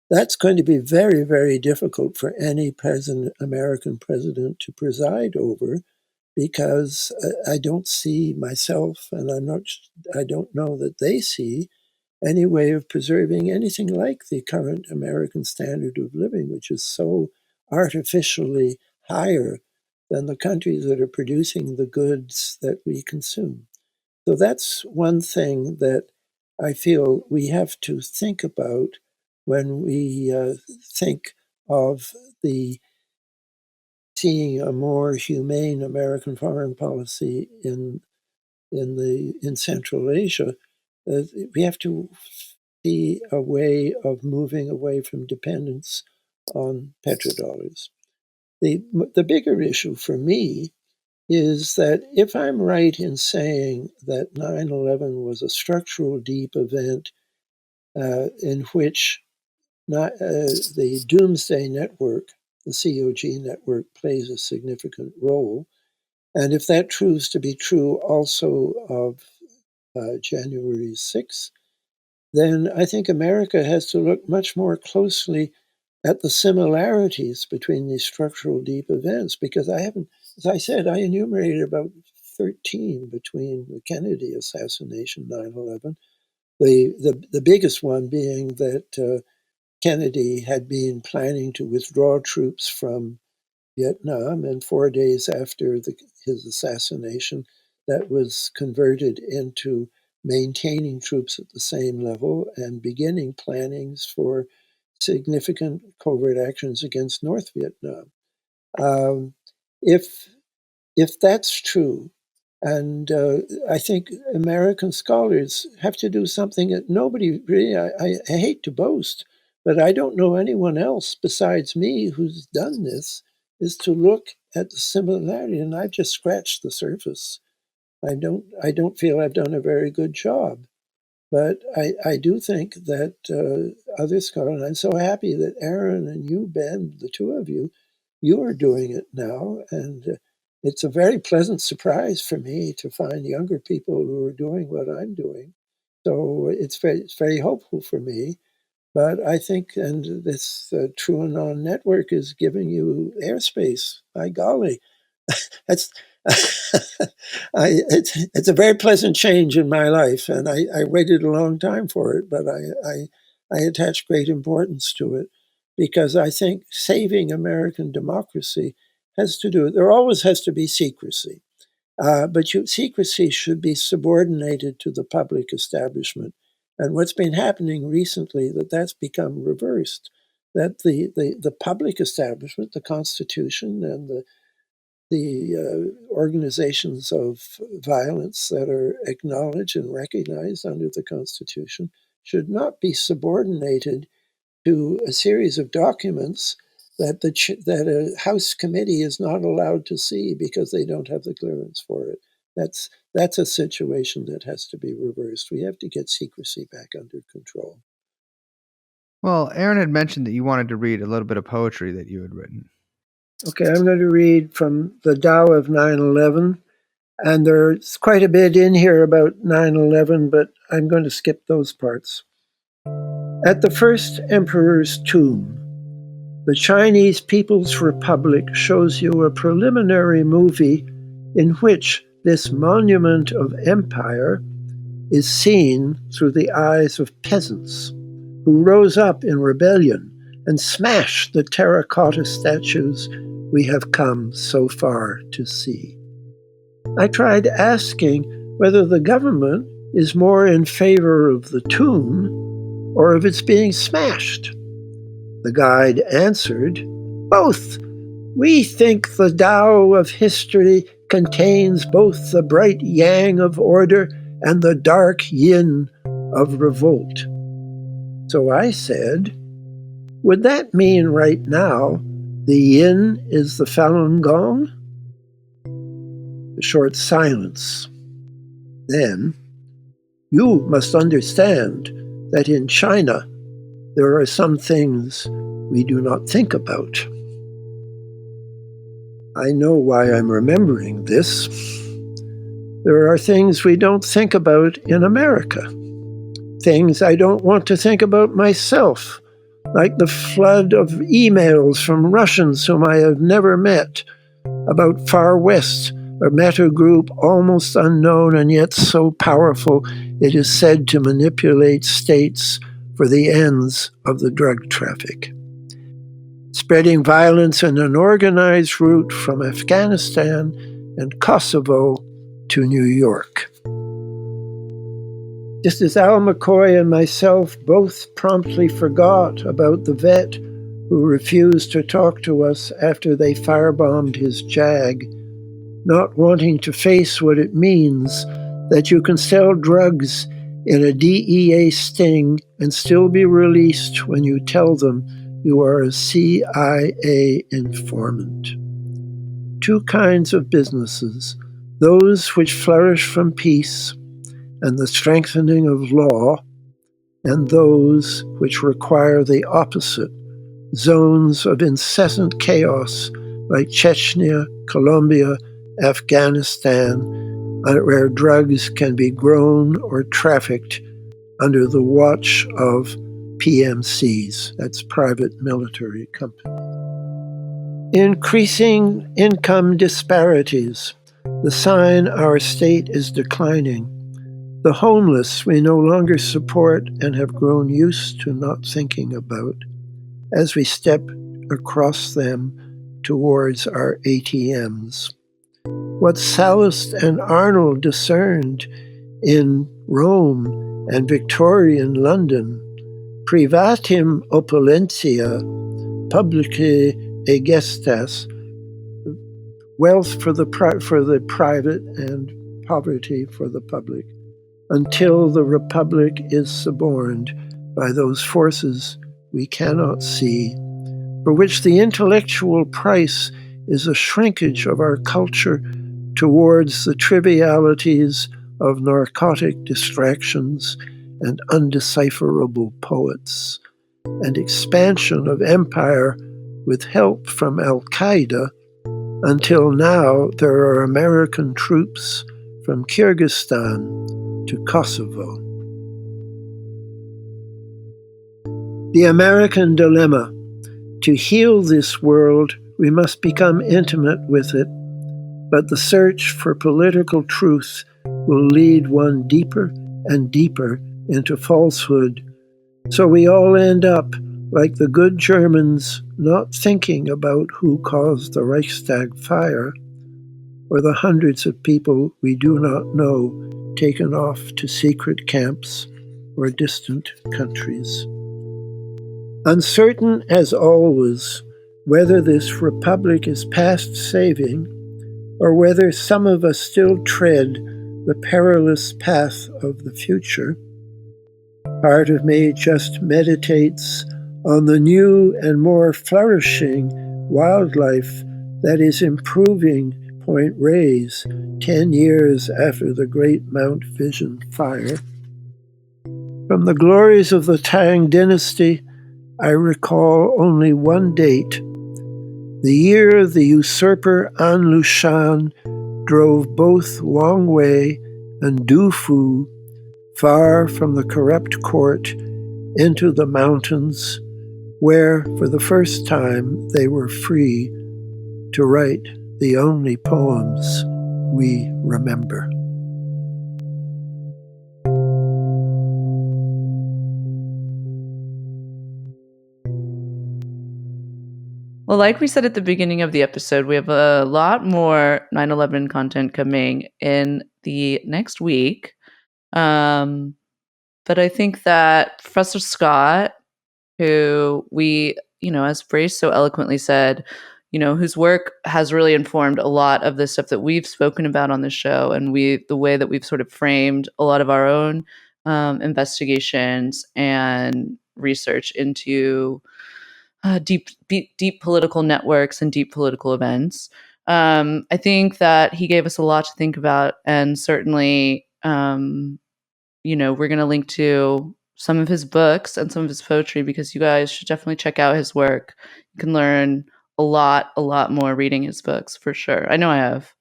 That's going to be very, very difficult for any American president to preside over, because I don't see myself, and I don't know that they see any way of preserving anything like the current American standard of living, which is so artificially higher than the countries that are producing the goods that we consume. So that's one thing that I feel we have to think about when we think of seeing a more humane American foreign policy in Central Asia. We have to see a way of moving away from dependence on petrodollars. The bigger issue for me is that if I'm right in saying that 9/11 was a structural deep event in which the Doomsday Network, the COG network, plays a significant role, and if that proves to be true also of January 6th, then I think America has to look much more closely at the similarities between these structural deep events, because I haven't, as I said, I enumerated about 13 between the Kennedy assassination, 9/11, the biggest one being that Kennedy had been planning to withdraw troops from Vietnam, and 4 days after his assassination, that was converted into maintaining troops at the same level and beginning plannings for significant covert actions against North Vietnam. Um, if that's true, and I think American scholars have to do something that nobody really, I hate to boast, but I don't know anyone else besides me who's done this, is to look at the similarity, and I've just scratched the surface. I don't feel I've done a very good job. But I do think that other scholars, and I'm so happy that Aaron and you, Ben, the two of you, you are doing it now. And it's a very pleasant surprise for me to find younger people who are doing what I'm doing. So it's very hopeful for me. But I think, and this TrueAnon network is giving you airspace. By golly, that's it's a very pleasant change in my life, and I waited a long time for it, but I attach great importance to it, because I think saving American democracy has to do. There always has to be secrecy, but secrecy should be subordinated to the public establishment. And what's been happening recently, that's become reversed. That the public establishment, the Constitution, and the organizations of violence that are acknowledged and recognized under the Constitution should not be subordinated to a series of documents that a House committee is not allowed to see because they don't have the clearance for it. That's a situation that has to be reversed. We have to get secrecy back under control. Well, Aaron had mentioned that you wanted to read a little bit of poetry that you had written. Okay, I'm going to read from the Tao of 9/11, and there's quite a bit in here about 9/11, but I'm going to skip those parts. At the first emperor's tomb, the Chinese People's Republic shows you a preliminary movie in which this monument of empire is seen through the eyes of peasants who rose up in rebellion and smashed the terracotta statues we have come so far to see. I tried asking whether the government is more in favor of the tomb or of its being smashed. The guide answered, "Both. We think the Tao of history contains both the bright yang of order and the dark yin of revolt." So I said, "Would that mean right now the yin is the Falun Gong?" A short silence. Then, "You must understand that in China there are some things we do not think about." I know why I'm remembering this. There are things we don't think about in America. Things I don't want to think about myself, like the flood of emails from Russians whom I have never met about Far West, a meta group almost unknown and yet so powerful it is said to manipulate states for the ends of the drug traffic. Spreading violence in an organized route from Afghanistan and Kosovo to New York. Just as Al McCoy and myself both promptly forgot about the vet who refused to talk to us after they firebombed his Jag, not wanting to face what it means that you can sell drugs in a DEA sting and still be released when you tell them you are a CIA informant. Two kinds of businesses, those which flourish from peace and the strengthening of law, and those which require the opposite, zones of incessant chaos like Chechnya, Colombia, Afghanistan, where drugs can be grown or trafficked under the watch of PMCs, that's private military companies. Increasing income disparities, the sign our state is declining. The homeless we no longer support and have grown used to not thinking about as we step across them towards our ATMs. What Sallust and Arnold discerned in Rome and Victorian London, privatim opulentia, publicae egestas, wealth for the private and poverty for the public, until the republic is suborned by those forces we cannot see, for which the intellectual price is a shrinkage of our culture towards the trivialities of narcotic distractions and undecipherable poets, and expansion of empire with help from Al-Qaeda, until now there are American troops from Kyrgyzstan to Kosovo. The American dilemma. To heal this world, we must become intimate with it, but the search for political truth will lead one deeper and deeper into falsehood, so we all end up like the good Germans not thinking about who caused the Reichstag fire, or the hundreds of people we do not know taken off to secret camps or distant countries. Uncertain as always whether this republic is past saving or whether some of us still tread the perilous path of the future. Part of me just meditates on the new and more flourishing wildlife that is improving Point Reyes 10 years after the great Mount Vision fire. From the glories of the Tang dynasty, I recall only one date, the year the usurper An Lushan drove both Wang Wei and Du Fu far from the corrupt court into the mountains, where for the first time they were free to write the only poems we remember. Well, like we said at the beginning of the episode, we have a lot more 9/11 content coming in the next week. But I think that Professor Scott, who we, as Brace so eloquently said, whose work has really informed a lot of the stuff that we've spoken about on the show, and the way that we've sort of framed a lot of our own investigations and research into deep political networks and deep political events. I think that he gave us a lot to think about, and certainly, we're going to link to some of his books and some of his poetry, because you guys should definitely check out his work. You can learn a lot more reading his books, for sure. I know I have.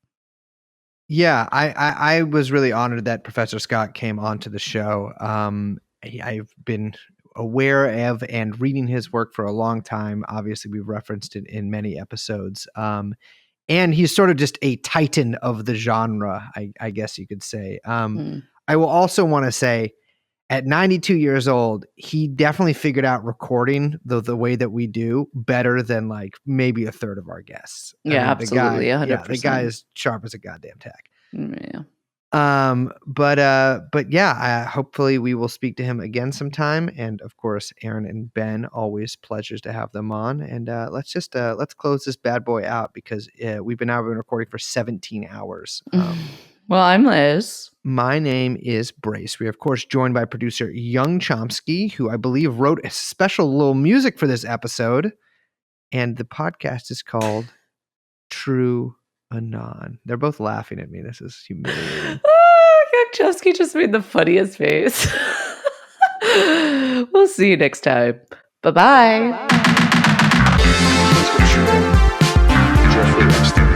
Yeah, I was really honored that Professor Scott came onto the show. I've been aware of and reading his work for a long time. Obviously, we've referenced it in many episodes. And he's sort of just a titan of the genre, I guess you could say. I will also want to say, at 92 years old, he definitely figured out recording the way that we do better than like maybe a third of our guests. Yeah, absolutely, 100%. Yeah, the guy is sharp as a goddamn tack. Yeah. But yeah, hopefully we will speak to him again sometime. And of course, Aaron and Ben, always pleasures to have them on. And let's close this bad boy out, because we've been recording for 17 hours. Well, I'm Liz. My name is Brace. We are, of course, joined by producer Young Chomsky, who I believe wrote a special little music for this episode. And the podcast is called TrueAnon. They're both laughing at me. This is humiliating. Chomsky just made the funniest face. We'll see you next time. Bye-bye. Jeffrey Epstein.